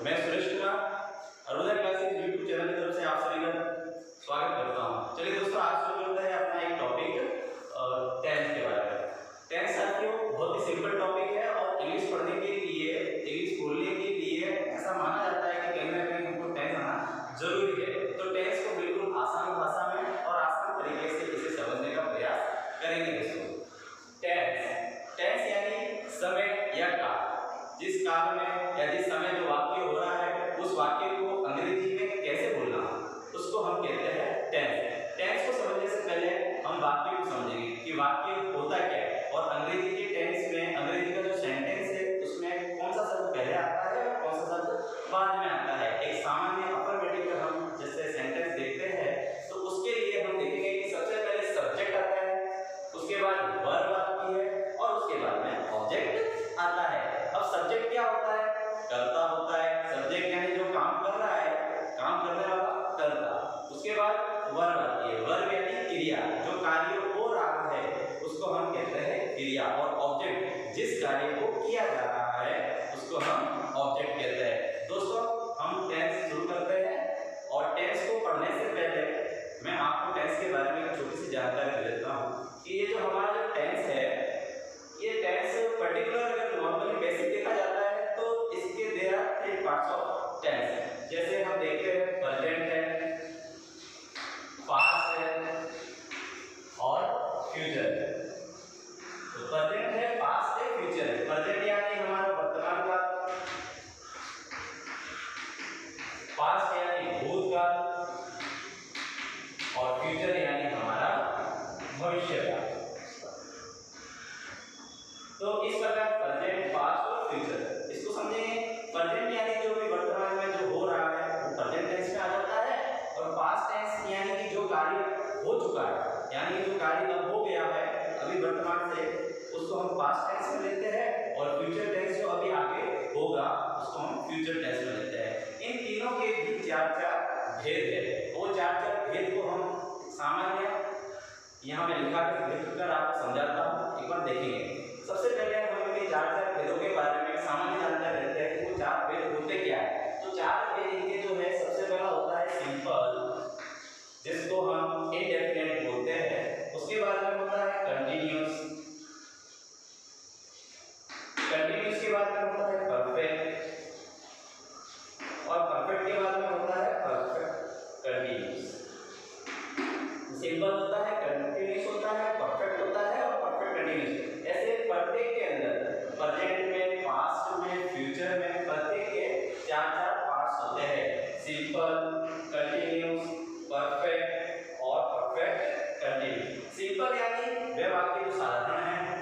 मैं Suresh Kumar Aruna classes YouTube channel की तरफ से आप सभी का स्वागत करता हूं। चलिए दोस्तों, आज शुरू करते हैं अपना एक टॉपिक टेंस के बारे में। टेंस साथियों बहुत ही सिंपल टॉपिक है और इंग्लिश पढ़ने के लिए, इंग्लिश बोलने के लिए ऐसा माना जाता है कि कहीं ना कहीं हमको टेंस आना जरूरी है। तो टेंस को बिल्कुल आसान भाषा में और आसान तरीके से इसे समझने का प्रयास करेंगे दोस्तों। टेंस यानी समय या काल। जिस काल में या जिस समय जो वाक्य हो रहा है उस वाक्य को अंग्रेजी में कैसे बोलना, उसको हम कहते हैं टेंस। टेंस को समझने से पहले हम वाक्य को समझेंगे कि वाक्य होता क्या है और अंग्रेजी के टेंस में, अंग्रेजी का जो सेंटेंस है उसमें कौन सा शब्द पहले आता है और कौन सा शब्द बाद में आता है। एक सामान्य अफर्मेटिव का हम जैसे सेंटेंस देखते हैं तो उसके लिए हम देखेंगे कि सबसे पहले सब्जेक्ट आता है, उसके बाद वर्ब आती है और उसके बाद में ऑब्जेक्ट आता है। अब सब्जेक्ट क्या होता है? कर्ता होता है। सब्जेक्ट यानी जो काम कर रहा है, काम करने वाला कर्ता। उसके बाद वर्ब आती है। वर्ब यानी क्रिया, जो कार्य हो रहा है उसको हम कहते हैं क्रिया। और ऑब्जेक्ट जिस कार्य को किया जा रहा है उसको हम ऑब्जेक्ट कहते हैं। दोस्तों, हम टेंस शुरू करते हैं और टेंस को पढ़ने से पहले मैं आपको टेंस के बारे में एक छोटी सी जानकारी दे देता हूँ कि ये जो हमारा जो टेंस है, ये टेंस पर्टिकुलर अगर नॉर्मली बेसिक देखा जाता है तो इसके there are 3 parts of tense. जैसे हम देखते हैं प्रेजेंट है, पास्ट है और फ्यूचर है। तो प्रेजेंट है, पास्ट है, फ्यूचर है। प्रेजेंट यानी हमारा वर्तमान काल, पास्ट यानी भूतकाल और फ्यूचर यानी हमारा भविष्य काल। तो इस प्रकार प्रेजेंट, पास्ट और फ्यूचर इसको समझेंगे। प्रेजेंट यानी जो भी वर्तमान में जो हो रहा है वो प्रेजेंट टेंस में आ जाता है और पास्ट टेंस यानी कि जो कार्य हो चुका है, यानी कि जो कार्य अब हो गया है अभी वर्तमान से, उसको हम पास्ट टेंस में लेते हैं और फ्यूचर टेंस जो अभी आगे होगा उसको हम फ्यूचर टेंस में लेते हैं। इन तीनों के भी 4 भेद है। वो 4 भेद को हम सामान्य यहाँ में लिखकर आपको समझाता हूँ, एक बार देखेंगे। सबसे पहले हम इनके 4 भेदों के बारे में सामान्य जानकारी लेते हैं कि वो 4 भेद होते क्या है। तो 4 भेद इनके जो है, सबसे पहला होता है सिंपल, जिसको हम इंडेफिनिट बोलते हैं। उसके बाद में होता है कंटिन्यूअस, कंटिन्यूअस के बाद में होता है परफेक्ट और परफेक्ट के बाद में होता है परफेक्ट कंटिन्यूअस। सिंपल होता है, कंटिन्यूअस होता है, परफेक्ट होता है और परफेक्ट कंटिन्यूअस। ऐसे प्रत्येक के अंदर प्रेजेंट में, पास्ट में, फ्यूचर में प्रत्येक के 4 पार्ट्स होते हैं। सिंपल, कंटिन्यूअस, परफेक्ट और परफेक्ट कंटिन्यूअस। सिंपल यानी वे वाक्य जो साधारण है।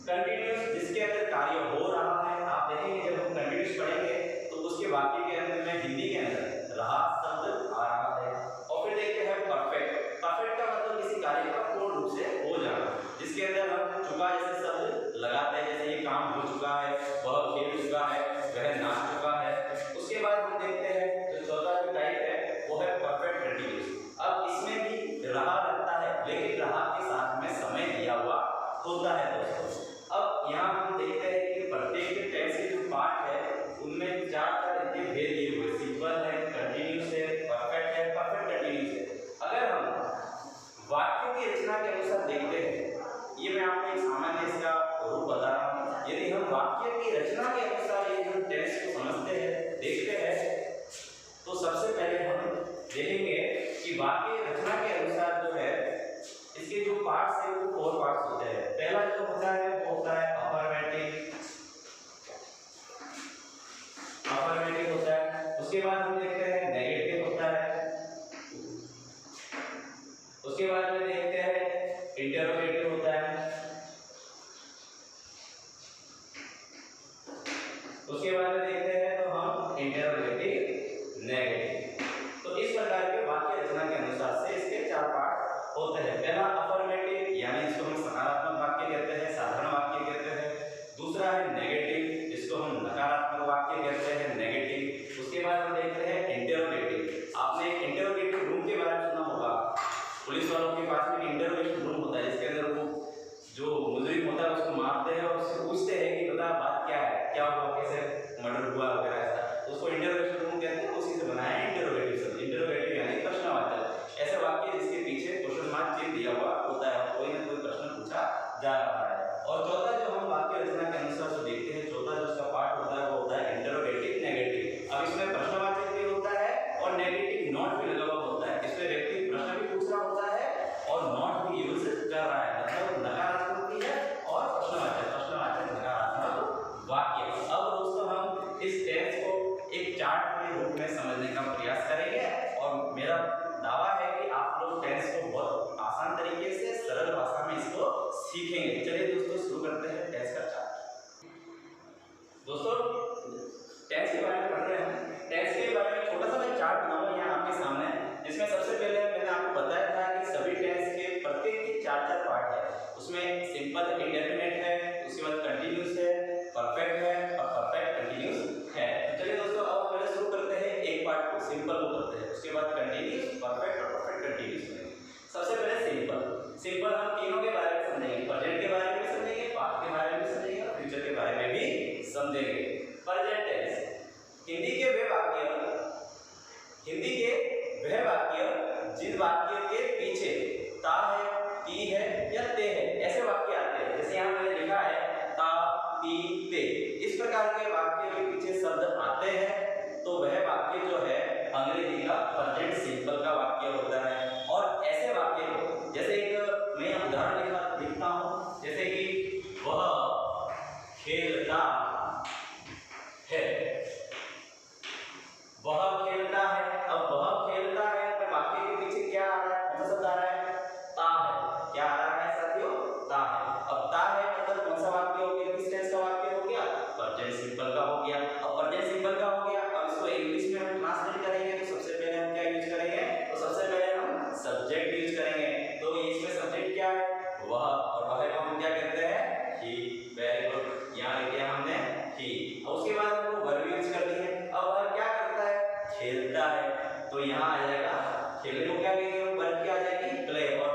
कंटिन्यूअस जिसके अंदर कार्य हो रहा है। आप देखेंगे जब हम कंटिन्यूअस पढ़ेंगे तो उसके वाक्य के अंदर में हिंदी के अंदर रहा शब्द आ रहा है। और फिर देखते हैं परफेक्ट। परफेक्ट का मतलब किसी कार्य का पूर्ण रूप से हो जाना, जिसके अंदर हम चुका जैसे शब्द लगाते हैं, जैसे ये काम हो चुका है, वह खेल चुका है, वह नाच चुका है। उसके बाद हम देखते हैं जो चौथा जो टाइप है वो है परफेक्ट कंटिन्यूअस। अब इसमें भी रहा लगता है, लेकिन रहा के साथ में समय दिया हुआ होता है दोस्तों। अब यहाँ हम देखते हैं कि प्रत्येक टेंस के जो पार्ट है उनमें 4 इतने भेद दिए हुए, सिंपल है, कंटिन्यूअस है, परफेक्ट है, परफेक्ट कंटिन्यूअस है। अगर हम वाक्यों की रचना के अनुसार देखते हैं, ये मैं आपको एक सामान्य इसका रूप बता रहा हूँ। यदि हम वाक्य की रचना के अनुसार यदि हम टेंस को समझते हैं, देखते हैं, तो सबसे पहले हम देखेंगे कि वाक्य रचना के अनुसार जो है इसके जो पार्ट्स है वो 4 पार्ट्स होते हैं। पहला जो होता है वो होता है अफर्मेटिव, अफर्मेटिव होता है। उसके बाद हम देखते हैं नेगेटिव होता है। उसके बाद में देखते हैं इंटरोगेटिव होता है। उसके बाद में देखते हैं तो हम इंटरोगेटिव नेगेटिव। तो इस प्रकार के वाक्य रचना के अनुसार से इसके 4 पार्ट होते हैं। पहला अफर्मेटिव यानी इसको हम सकारात्मक वाक्य कहते हैं, साधारण वाक्य कहते हैं। दूसरा है नेगेटिव, जिसको हम नकारात्मक वाक्य कहते हैं, नेगेटिव। उसके बाद हम देखते हैं इंटरोगेटिव। आपने इंटरोगेटिव रूम के बारे में सुना होगा, पुलिस वालों के पास में इंटरोगेटिव रूम होता है जिसके अंदर वो जो मुजरिम होता है उसको मारते हैं और उससे पूछते हैं कि बता बात क्या है, क्या हुआ, कैसे मर्डर हुआ वगैरह ऐसा। उसको टेंस के बारे में पढ़ रहे हैं। टेंस के बारे में छोटा सा मैं चार्ट बनाऊंगा यहाँ आपके सामने, जिसमें सबसे पहले मैंने आपको बताया था कि सभी टेंस के प्रत्येक के 4 पार्ट है। उसमें सिंपल इंडेफिनिट है, उसके बाद कंटिन्यूस है, परफेक्ट है और परफेक्ट कंटिन्यूस है। तो चलिए दोस्तों अब पहले शुरू करते हैं एक पार्ट को, सिंपल को करते हैं, उसके बाद कंटिन्यूस, परफेक्ट और परफेक्ट कंटिन्यूस करेंगे। सबसे पहले सिंपल। सिंपल हम तीनों के बारे में समझेंगे, प्रेजेंट के बारे में भी समझेंगे, पास्ट के बारे में भी समझेंगे और फ्यूचर के बारे में भी समझेंगे। प्रेजेंट टेंस हिंदी के वह वाक्य जिन वाक्य के पीछे ता है, ती है या ते है ऐसे वाक्य आते हैं। जैसे यहाँ मैंने लिखा है ता, ती, ते, इस प्रकार के वाक्य के पीछे शब्द आते हैं तो वह वाक्य जो है अंग्रेजी का प्रेजेंट सिंपल का वाक्य होता है। और ऐसे वाक्य को जैसे एक मैं उदाहरण लिखता हूँ, जैसे कि वह खेलता है, वह खेलता है। अब वह खेलता है तो वाक्य के पीछे क्या आ रहा है, कौन सा शब्द आ रहा है, ता है। क्या आ रहा है साथियों, ता है। अब ता है मतलब कौन सा वाक्य हो गया, किस टेंस का वाक्य हो गया, प्रेजेंट सिंपल का हो गया। अब प्रेजेंट सिंपल का हो गया, अब इसको इंग्लिश में हम ट्रांसलेट करेंगे तो सबसे पहले हम क्या यूज करेंगे, तो सबसे पहले हम सब्जेक्ट यूज करेंगे। तो इसमें सब्जेक्ट क्या है, वह, और वह को हम क्या कहते हैं, ही। वेरी गुड, यहाँ लिख दिया हमने ही। और उसके बाद हमको वर्ब यूज कर दिए। अब वह क्या करता है, खेलता है, तो यहाँ आ जाएगा खेलने को क्या कहेंगे, वर्ब क्या आ जाएगी, प्ले। और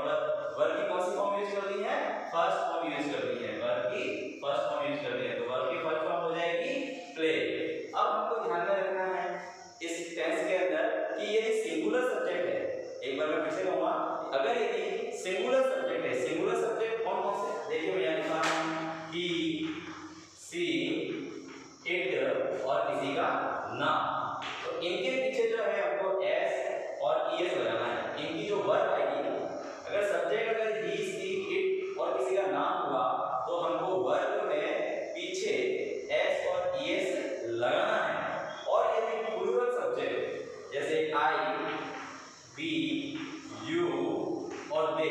वर्ब की कौन सी फॉर्म यूज कर दी है, फर्स्ट फॉर्म यूज कर दी है, वर्ब की फर्स्ट फॉर्म यूज कर दी है, तो वर्ब की फर्स्ट फॉर्म हो जाएगी प्ले। अब हमको ध्यान में रखना है इस टेंस के अंदर कि यदि सिंगुलर सब्जेक्ट है, एक बार मैं फिर से कहूंगा, अगर यदि सिंगुलर सब्जेक्ट है, सिंगुलर सब्जेक्ट कौन कौन से, देखिए मैं यहाँ लिखा हूं ही, सी, इट और किसी का नाम। तो इनके पीछे जो है हमको एस और ईएस लगाना है। इनकी जो वर्ब आएगी, अगर सब्जेक्ट अगर ही, सी, इट और किसी का नाम हुआ तो हमको वर्ब में पीछे एस और ईएस लगाना है। और यदि प्लूरल सब्जेक्ट जैसे आई, वी, यू और दे,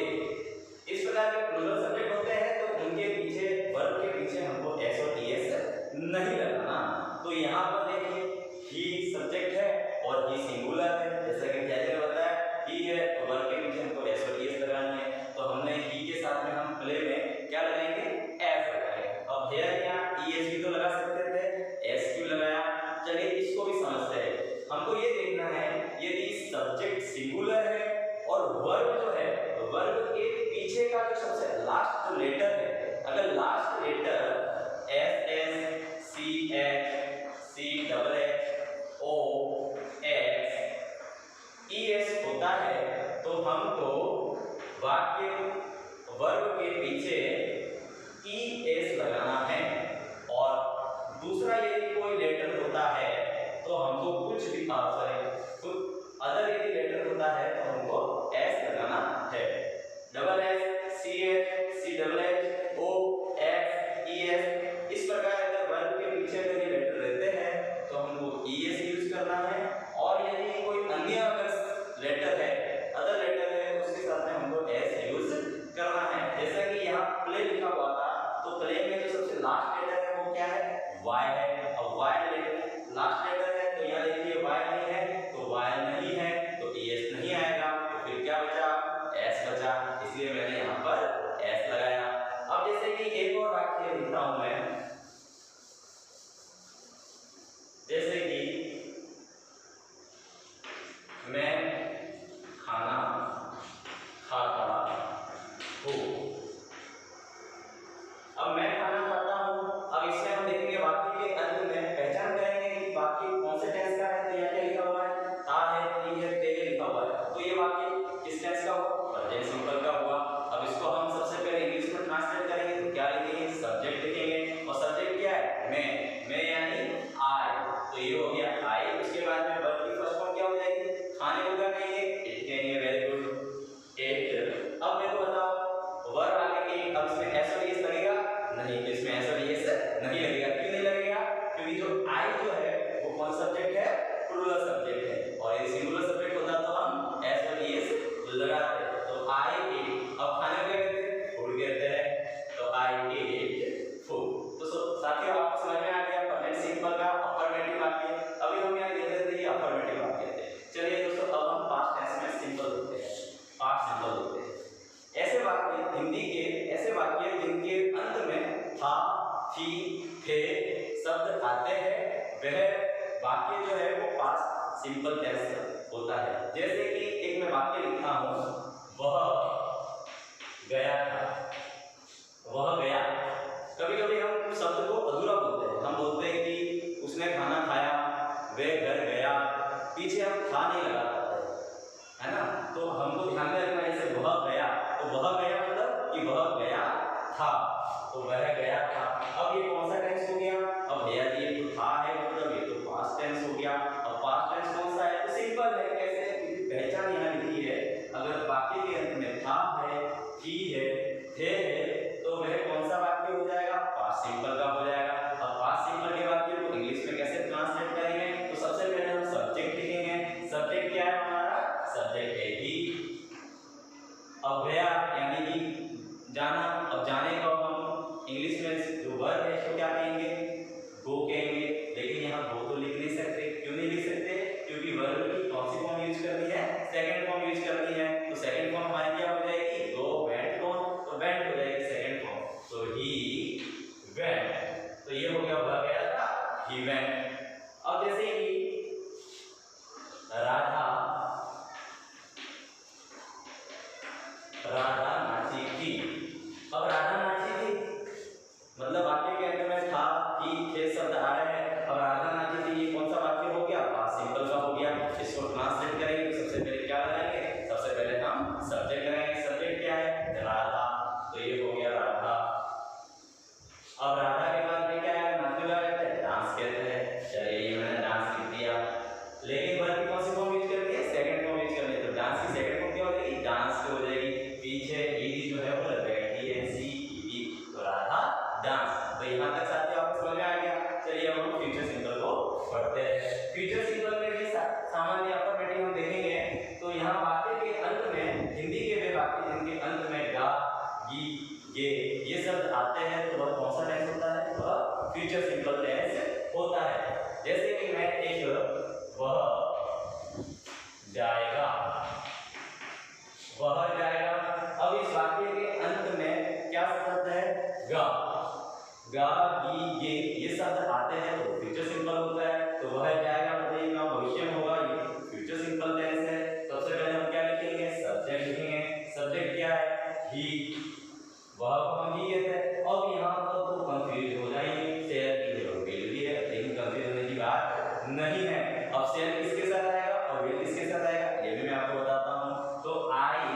इस प्रकार के प्लूरल सब्जेक्ट होते हैं तो उनके पीछे वर्ब के पीछे हमको एस और ईएस नहीं लगाना। तो यहाँ पर देखिए ही सब्जेक्ट है और ही सिंगुलर है, जैसा कि जैसे बताया ही है तो वर्ब के पीछे हमको एस और ईएस लगानी है। तो हमने ही के साथ में हम प्ले में क्या लगाएंगे, एस लगाएंगे। अब हेयर यहाँ ईएस भी तो लगा सकते थे, एस क्यों लगाया, चलिए इसको भी समझते हैं। हमको ये देखना है यदि सब्जेक्ट सिंगुलर है और वर्ब जो है, वर्ब के पीछे का जो सबसे लास्ट जो लेटर है, अगर last letter S S, C H, C double H, O X, E S होता है तो हमको वाक्य वर्ब के पीछे ई एस लगाना है। और दूसरा यदि कोई लेटर होता है तो हमको कुछ भी कुछ अदर यदि लेटर होता है तो हमको एस लगाना है। Double S, C H, C double H, O X, E S, इस प्रकार अगर वर्ब के पीछे यदि लेटर रहते हैं तो हमको ई एस यूज करना है। और यदि कोई अन्य अगर लेटर है, अदर लेटर है, उसके साथ में हमको एस यूज करना है। जैसा कि यहाँ प्ले लिखा हुआ था तो प्ले में जो सबसे लास्ट लेटर है वो क्या है, वाई है। अब वाई लास्ट लेटर है तो यहाँ देखिए वाई नहीं है तो वाई नहीं है तो ई एस नहीं आएगा, तो फिर क्या बचा, एस बचा, इसलिए मैंने यहाँ पर एस लगाया। अब जैसे कि एक और वाक्य लिखता हूं मैं, जैसे कि मैं खाना खाता हूं। अब मैं खाना खाता हूं, अब इसमें हम देखेंगे वाक्य के अंत में पहचान करेंगे कि वाक्य कौन से टेंस का है। तो यहाँ क्या लिखा हुआ है, ता है, ती है, ते है लिखा हुआ है, तो ये वाक्य किस टेंस का हुआ, प्रेजेंट सिंपल का हुआ। अब इसको हम सबसे पहले इंग्लिश में ट्रांसलेट करेंगे तो क्या लिखेंगे, सब्जेक्ट लिखेंगे। और सब्जेक्ट क्या है, मैं यानी आई, तो ये हो गया आई। उसके बाद में वर्ब की फर्स्ट फॉर्म क्या हो जाएगी, खाने को क्या कहेंगे, इट कहेंगे। Very good, it. अब मेरे को बताओ वर्ब आगे की, अब इसमें एस और ईएस लगेगा नहीं, तो इसमें एस और ईएस नहीं लगेगा। क्यों नहीं लगेगा, क्योंकि जो आई जो है वो कौन सब्जेक्ट है, प्लूरल सब्जेक्ट है। और यदि सिंगुलर सब्जेक्ट होता तो हम एस और ईएस लगाते। तो आई इट, अब खाने को क्या कहते हैं, फूड कहते हैं, तो आई इट फूड। तो साथियों आपको समझ में आ गया प्रेजेंट सिंपल का अफर्मेटिव वाक्य वह वाक्य जो है वो पास्ट सिंपल टेंस होता है। जैसे कि एक मैं वाक्य लिखता हूँ, वह गया था, वह गया। कभी कभी हम शब्द को अधूरा बोलते हैं, हम बोलते हैं कि उसने खाना खाया, वह घर गया, पीछे हम था नहीं लगा पाते, है ना। तो हमको ध्यान में रखना है, जैसे वह गया, तो वह गया मतलब कि वह गया था, तो वह गया था। अब ये कौन सा टेंस हो गया? अब भैया जी ये तो था है, मतलब ये तो पास्ट टेंस हो गया। अब पास्ट टेंस कौन सा है? तो सिंपल है। कैसे? पहचान यहाँ लिखी है, अगर वाक्य के अंत में था है, थी है, थे है, तो वह कौन सा वाक्य हो जाएगा? पास्ट सिंपल का हो जाएगा। अब पास्ट सिंपल के वाक्य को इंग्लिश में कैसे ट्रांसलेट करेंगे? तो सबसे पहले हम सब्जेक्ट लिखेंगे। सब्जेक्ट क्या है हमारा? सब्जेक्ट है ही। अब गया यानी कि जाना। अब जाने को हम इंग्लिश में जो वर्ब है इसको क्या कहेंगे? गो कहेंगे। लेकिन यहाँ गो तो लिख नहीं सकते। क्यों नहीं लिख सकते? क्योंकि वर्ब की कौन सी फॉर्म यूज करनी है? सेकंड फॉर्म यूज करनी है। तो सेकंड फॉर्म हमारी क्या हो जाएगी? गो, वेंट, गॉन। तो वेंट हो जाएगी सेकंड फॉर्म। तो ही वेंट, तो ये हो गया वह गया था, ही वेंट। अब जैसे कि राधा नाची थी। अब राधा नाची थी मतलब वाक्य के अंत में था, थी, थे शब्द आ रहे हैं। अब राधा नाची थी, ये कौन सा वाक्य हो गया? पास्ट सिंपल का हो गया। इसको ट्रांसलेट करेंगे तो सबसे पहले क्या लगाएंगे? सबसे पहले हम सब्जेक्ट लगाएंगे। सब्जेक्ट क्या है? राधा, तो ये हो गया राधा। अब राधा के बाद में क्या है? नाचने वाला कहते हैं, डांस कहते हैं। चलिए मैंने डांस लिख दिया, लेकिन वर्ब की कौन सी फॉर्म यूज करनी है? सेकंड फॉर्म यूज करनी है। तो डांस की सेकंड फॉर्म क्या हो जाएगी? डांस की हो जाएगी। पीछे ईडी जो है वो लग जाएगा, DANCE, तो राधा डांस। तो यहाँ तक साथियों आपको समझ में आ गया। चलिए अब हम फ्यूचर सिंपल को पढ़ते हैं। फ्यूचर सिंपल में भी सामान्य अफर्मेटिव हम देखेंगे। तो यहाँ वाक्य के अंत में, हिंदी के वे वाक्य जिनके अंत में गा, गी, गे ये शब्द आते हैं, तो वह कौन सा टेंस होता है? वह फ्यूचर सिंपल टेंस होता है। जैसे कि मैं एक वह जाएगा, वह जाएगा। अब इस वाक्य के अंत में क्या शब्द है? गा, गा, गी, गे ये शब्द आते हैं तो फ्यूचर सिंपल होता है। तो वह जाएगा मतलब ये भविष्य में होगा, ये फ्यूचर सिंपल टेंस है। सबसे पहले हम क्या लिखेंगे? सब्जेक्ट लिखेंगे। सब्जेक्ट क्या है? ही, वह को हम ही कहते हैं। अब यहाँ पर तो कंफ्यूज हो जाएंगे, शेयर की जरूरत भी है, लेकिन कंफ्यूज होने की बात नहीं है। अब शेयर किसके साथ आएगा और विल किसके साथ आएगा ये भी मैं आपको बताता हूँ। तो आई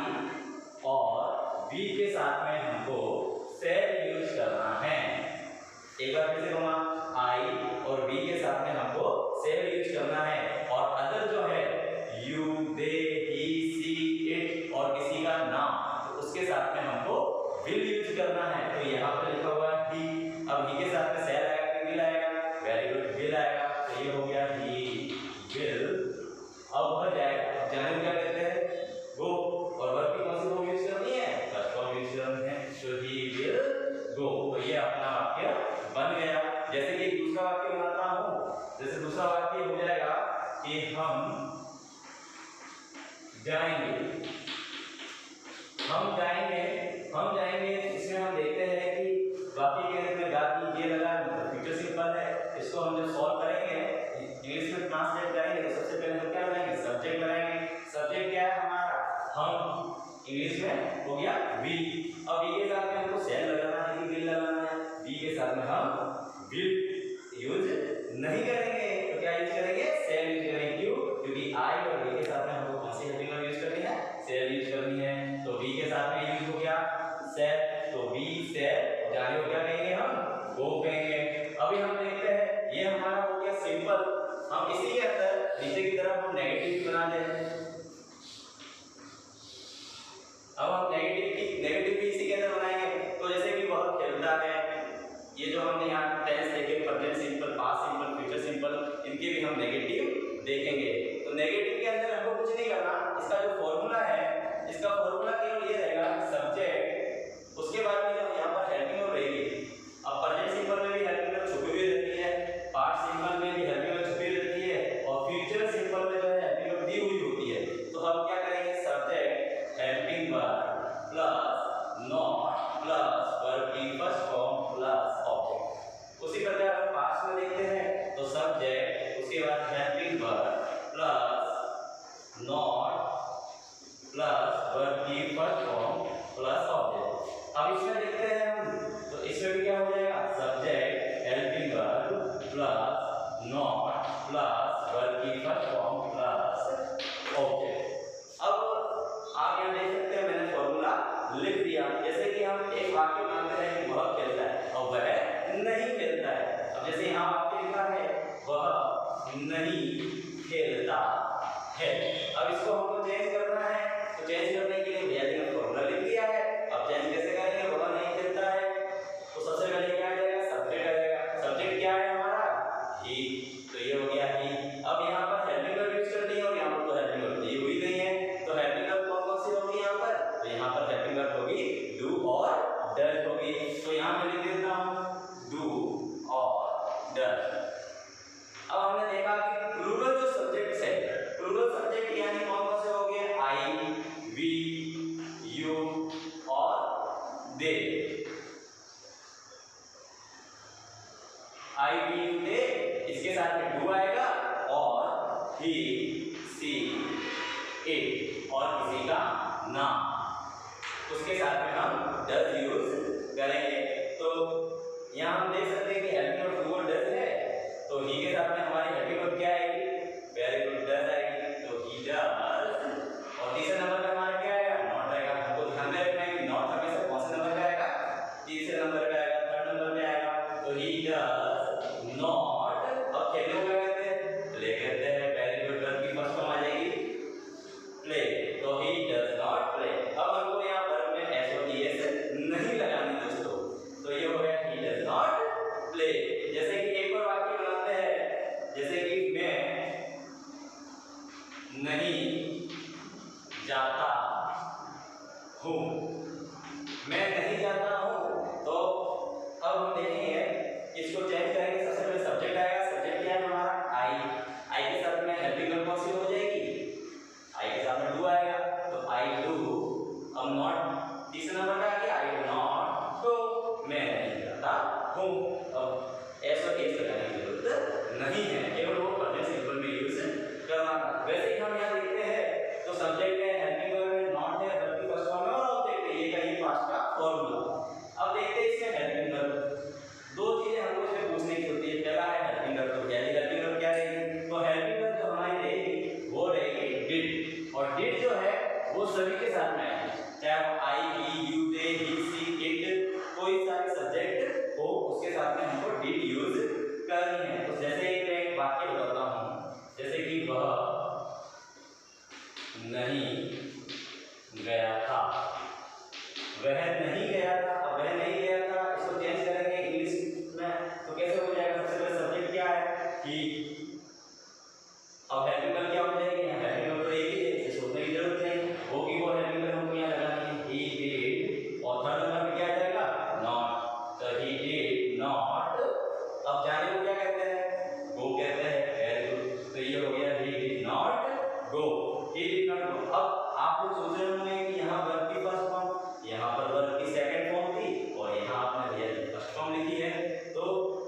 और वी के साथ में हमको शेयर यूज करना है। एक बार फिर से कहूँगा, आई और वी के साथ में हमको शेयर यूज करना है। और अदर जो है you, they, he, she, it और किसी का नाम, तो उसके साथ में हमको विल यूज करना है। तो यहाँ पर लिखा हुआ है ही। अब ही के साथ में शेयर आएगा कि विल आएगा? वेरी गुड, विल आएगा। तो ये हो गया ही विल। अब वह जाएगा, जाने को क्या कहते हैं? गो। और वर्ब की कौन सी फॉर्म यूज करनी है? फर्स्ट फॉर्म यूज करनी है। तो ही विल गो। तो ये अपना वाक्य बन गया। जैसे कि दूसरा वाक्य बनाता हूँ। जैसे दूसरा वाक्य हो जाएगा कि हम जाएंगे, हम जाएंगे, हम जाएंगे। इसमें हम देखते हैं कि वाक्य के अंत में गा, गी, गे लगा है, मतलब फ्यूचर सिंपल है। इसको हम जब सॉल्व करेंगे, इंग्लिश में ट्रांसलेट करेंगे, तो सबसे पहले हम क्या लगाएंगे? सब्जेक्ट लगाएंगे। सब्जेक्ट क्या है हमारा? हम, इंग्लिश में हो गया वी। अब वी के साथ में हमको शेयर लगाना है कि विल लगाना है? वी के साथ में हम विल यूज नहीं करेंगे, तो क्या यूज करेंगे? शेयर यूज करेंगे। क्यों? क्योंकि आई और वी के साथ में हमको कौन सी हेल्पिंग वर्ब यूज करनी है? शेयर यूज करनी है। तो वी के साथ में यूज हो गया शेयर, तो वी शेयर। जाने को क्या कहेंगे हम? गो कहेंगे। अभी हम देखते हैं, ये हमारा हो गया सिंपल। हम इसी के अंदर नीचे की तरफ हम नेगेटिव बना दें। अब हम नेगेटिव भी इसी के अंदर बनाएंगे। तो जैसे कि वह खेलता है, ये जो हमने यहाँ टेंस देखे, present simple, past simple, future simple, इनके भी हम नेगेटिव देखेंगे। तो नेगेटिव के अंदर हमको कुछ नहीं करना। इसका जो फॉर्मूला है, इसका फॉर्मूला केवल ये रहेगा, सब्जेक्ट, उसके बाद में जब यहाँ पर हेल्पिंग वर्ब रहेगी। अब प्रेजेंट सिंपल में भी हेल्पिंग वर्ब छुपी हुई रहती है, पास्ट सिंपल में भी हेल्पिंग वर्ब छुपी रहती है, और फ्यूचर सिंपल में जो है हेल्पिंग वर्ब दी हुई होती है। तो हम क्या करेंगे? Subject, helping verb plus not plus verb की फर्स्ट फॉर्म प्लस ऑब्जेक्ट। उसी प्रकार हम पास्ट में देखते हैं, तो सब्जेक्ट इसके बाद helping verb plus not plus verb की फर्स्ट फॉर्म प्लस ऑब्जेक्ट। अब इसमें देखते हैं हम, तो इसमें भी क्या हो जाएगा, subject helping verb plus not plus verb की फर्स्ट फॉर्म प्लस ऑब्जेक्ट। अब आप यहाँ देख सकते हैं मैंने फॉर्मूला लिख दिया। जैसे कि हम एक वाक्य मानते हैं कि वह खेलता है और वह नहीं खेलता है। अब जैसे यहाँ वाक्य लिखा है वह नहीं खेलता है, अब इसको हमको चेंज करना है, तो चेंज करने के लिए भैया जी ने फॉर्मूला लिख दिया है। अब चेंज कैसे करेंगे, वह नहीं खेलता है, तो सबसे पहले क्या आ जाएगा, सब्जेक्ट आ जाएगा। सब्जेक्ट क्या है हमारा, ही, तो ये हो गया ही। अब यहाँ पर हेल्पिंग वर्ब यूज करनी है और यहाँ पर तो हेल्पिंग वर्ब दी हुई नहीं है, तो हेल्पिंग वर्ब कौन कौन सी होगी यहाँ पर, तो यहाँ पर हेल्पिंग वर्ब होगी डू और डज होगी। तो यहाँ मैं लिख देता हूँ डू और डज। अब हमने देखा कि प्लूरल जो सब्जेक्ट्स है, प्लूरल सब्जेक्ट यानी कौन कौन से हो गए, आई, वी, यू और दे। आई, वी, यू, दे, इसके साथ में डू आएगा और ही, सी, इट और किसी का नाम, उसके साथ में हम डज यूज करेंगे। तो यहाँ हम देख सकते हैं कि हेल्पिंग वर्ब डू और डज है, तो ही के साथ में हमारी हेल्पिंग वर्ब क्या आएगी, वेरी गुड, डज आएगी, तो ही डज। और तीसरे नंबर पे हमारा क्या आएगा, नॉट आएगा। हमको ध्यान में रखना है कि नॉट हमेशा कौन से नंबर पे आएगा, तीसरे नंबर पे आएगा, थर्ड नंबर पे आएगा। तो ही डज नॉट, अब खेलने को क्या कहते हैं, प्ले कहते हैं, वेरी गुड, वर्ब की फर्स्ट फॉर्म आ जाएगी प्ले, तो ही डज नॉट प्ले। अब हमको यहाँ वर्ब में एस और टीएस नहीं लगानी दोस्तों, तो ये हो गया ही डज नॉट प्ले। जैसे कि एक और वाक्य बनाते हैं, जैसे कि मैं नहीं जाता हूँ, मैं नहीं जाता हूँ, तो अब हम देखेंगे इसको चेंज करेंगे। सबसे पहले सब्जेक्ट आएगा, सब्जेक्ट क्या है हमारा, आई, आई के साथ में हेल्पिंग वर्ब कौन सी हो जाएगी, आई के साथ में डू आएगा, तो आई डू। अब नॉट तीसरे नंबर पे आ गया, आई डू नॉट, तो मैं नहीं जाता हूँ। अब ऐसा केस लगाने की जरूरत नहीं है, केवल वो प्रेजेंट सिंपल में यूज करना। वैसे ही हम यहाँ देखते हैं तो सब्जेक्ट है, हेल्पिंग वर्ब है, नॉट है, वर्ब की फर्स्ट फॉर्म है और ऑब्जेक्ट है, ये कहीं पास्ट का फॉर्मूला। अब देखते हैं इसमें हेल्पिंग वर्ब, दो चीजें हमको इसमें पूछने की होती है। पहला है हेल्पिंग वर्ब, तो क्या हेल्पिंग वर्ब क्या रहेगी, तो हेल्पिंग वर्ब जो हमारी रहेगी वो रहेगी डिड, और डिड जो है वो सभी के साथ में आएगी, चाहे वो I, we, you, they, he, she, it, कोई सा भी सब्जेक्ट हो उसके साथ में हमको डिड यूज करनी है। तो जैसे एक वाक्य बताता हूँ, जैसे कि वह नहीं गया था, वह नहीं गया था। अब वह नहीं गया था, इसको चेंज करेंगे इंग्लिश में, तो कैसे हो जाएगा, सबसे पहले सब्जेक्ट क्या है, ही। अब हेल्पिंग वर्ब क्या हो जाएगी, हेल्पिंग वर्ब तो एक ही है, इसे सोचने की जरूरत नहीं होगी, वो हेल्पिंग वर्ब हमको यहाँ लगानी है, ही डिड, और थर्ड नंबर पे क्या आ जाएगा, नॉट, तो ही डिड नॉट। अब जाने को क्या कहते हैं, गो कहते हैं, वेरी गुड, तो ये हो गया he did not go, he did not go. अब आप लोग सोच रहे होंगे कि यहाँ वर्ब की फर्स्ट फॉर्म, यहाँ पर वर्ब की सेकंड फॉर्म थी और यहाँ आपने भैया जी फर्स्ट फॉर्म लिखी है, तो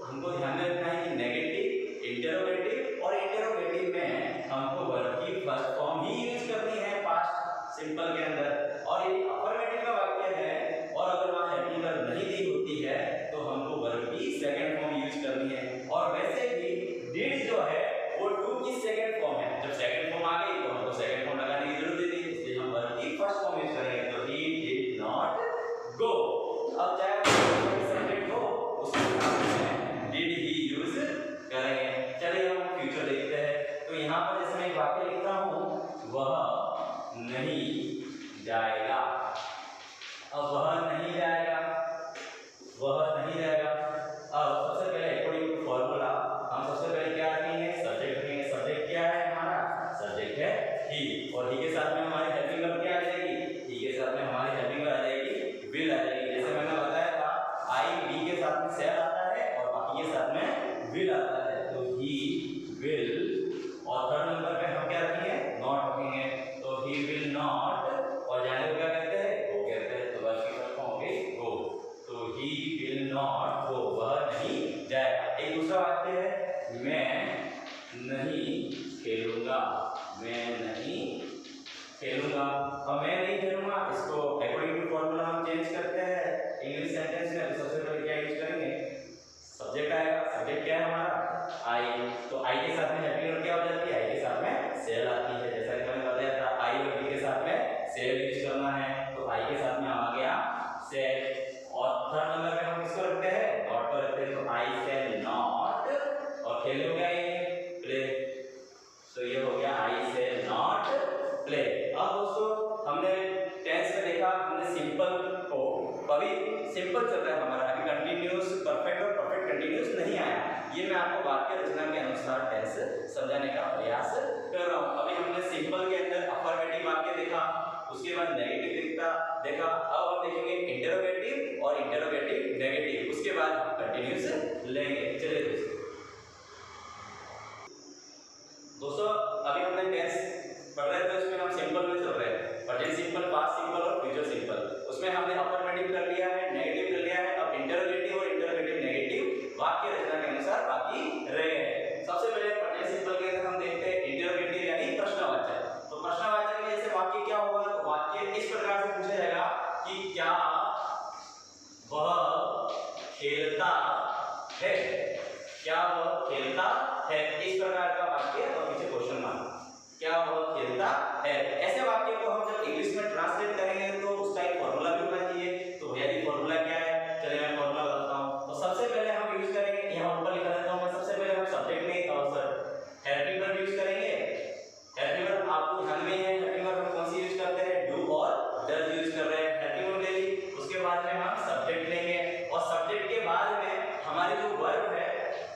हमको ध्यान में रखना है कि नेगेटिव, इंटरोगेटिव और इंटरोगेटिव में हमको वर्ब की फर्स्ट फॉर्म ही यूज करनी है पास्ट सिंपल के अंदर। और यदि अफर्मेटिव का वाक्य है और अगर वहाँ हेल्पिंग वर्ब नहीं दी होती है तो हमको वर्ब की सेकंड फॉर्म यूज करनी है। और वैसे भी डिड जो है वो डू की सेकंड फॉर्म है, जब सेकंड फॉर्म आ गई तो हमको सेकंड फॉर्म लगाने की जरूरत नहीं, इसलिए हम वर्ब की फर्स्ट फॉर्म यूज करेंगे, तो ही डिड नॉट गो। अब चाहे सब्जेक्ट हो उसके साथ में डिड ही यूज करेंगे। चलिए हम फ्यूचर देखते हैं, तो यहाँ पर जैसे मैं एक वाक्य लिखता हूँ, वह नहीं जाएगा। अब वह नहीं जाएगा, वह नहीं जाएगा। अब सबसे पहले अकॉर्डिंग टू फॉर्मूला हम सबसे पहले क्या रखेंगे, सब्जेक्ट रखेंगे। सब्जेक्ट क्या है हमारा, सब्जेक्ट है ही, और ही के साथ में हमारी हेल्पिंग वर्ब क्या आ जाएगी, ही के साथ में हमारी हेल्पिंग वर्ब आ जाएगी विल आ जाएगी। जैसे मैंने बताया था आई, वी के साथ में शैल आता है और बाकी के साथ में विल आता है, तो ही विल। और थर्ड नंबर पे हम क्या रखेंगे, नॉट रखेंगे, तो ही विल नॉट, और जाने को क्या कहते हैं, वो कहते हैं, तो वर्ब की फर्स्ट फॉर्म तो आई के साथ में हेल्पिंग वर्ब क्या हो जाती है, आई के साथ में सेल आती है। जैसा कि मैंने बताया था आई और बी के साथ में सेल यूज करना है, तो आई के साथ में आ गया सेल। और थर्ड नंबर पे हम किसको रखते हैं, नॉट को रखते हैं, तो आई सेल नॉट, और खेल हो गया ये प्ले, तो ये हो गया आई सेल नॉट प्ले। अब दोस्तों हमने टेंस में देखा, हमने सिंपल को, अभी सिंपल चल रहा है हमारा, अभी कंटिन्यूअस परफेक्ट और परफेक्ट कंटिन्यूअस नहीं आया। ये मैं आपको वाक्य रचना के अनुसार टेंस समझाने का प्रयास कर रहा हूँ। अभी हमने सिंपल के अंदर अफर्मेटिव वाक्य देखा, उसके बाद नेगेटिव देखा, अब हम देखेंगे इंटरोगेटिव और इंटरोगेटिव नेगेटिव, उसके बाद हम कंटिन्यूअस लेंगे। चलिए दोस्तों अभी हमने टेंस पढ़ रहे थे, उसमें हम सिंपल में चल रहे हैं, प्रेजेंट सिंपल, पास्ट सिंपल और फ्यूचर सिंपल। उसमें हमने अफर्मेटिव कर लिया है, नेगेटिव कर लिया है, अब इंटरोगेटिव और इंटरोगेटिव नेगेटिव वाक्य रचना के अनुसार बाकी रह गए। सबसे पहले प्रेजेंट सिंपल के अंदर हम देखते हैं इंटरोगेटिव यानी प्रश्नवाचक। तो प्रश्नवाचक में जैसे वाक्य क्या होगा, तो वाक्य इस प्रकार से पूछा जाएगा कि क्या वह खेलता है, क्या वह खेलता है, इस प्रकार का वाक्य और पीछे क्वेश्चन मार्क, क्या वह खेलता है। ऐसे वाक्य को हम जब इंग्लिश में ट्रांसलेट करेंगे तो उसका एक फॉर्मूला भी होना चाहिए। तो भैया जी फॉर्मूला क्या है, चलिए मैं फॉर्मूला बताता हूं। तो सबसे पहले हम यूज करेंगे, यहां ऊपर लिखा देता हूं मैं, सबसे पहले हम सब्जेक्ट में हेल्पिंग वर्ब यूज करेंगे। हेल्पिंग वर्ब आपको ध्यान में है, हेल्पिंग वर्ब हम कौन सी यूज करते हैं, डू और डज यूज कर रहे हैं। हेल्पिंग वर्ब ले ली, उसके बाद में हम सब्जेक्ट लेंगे, और सब्जेक्ट के बाद में हमारी जो वर्ब है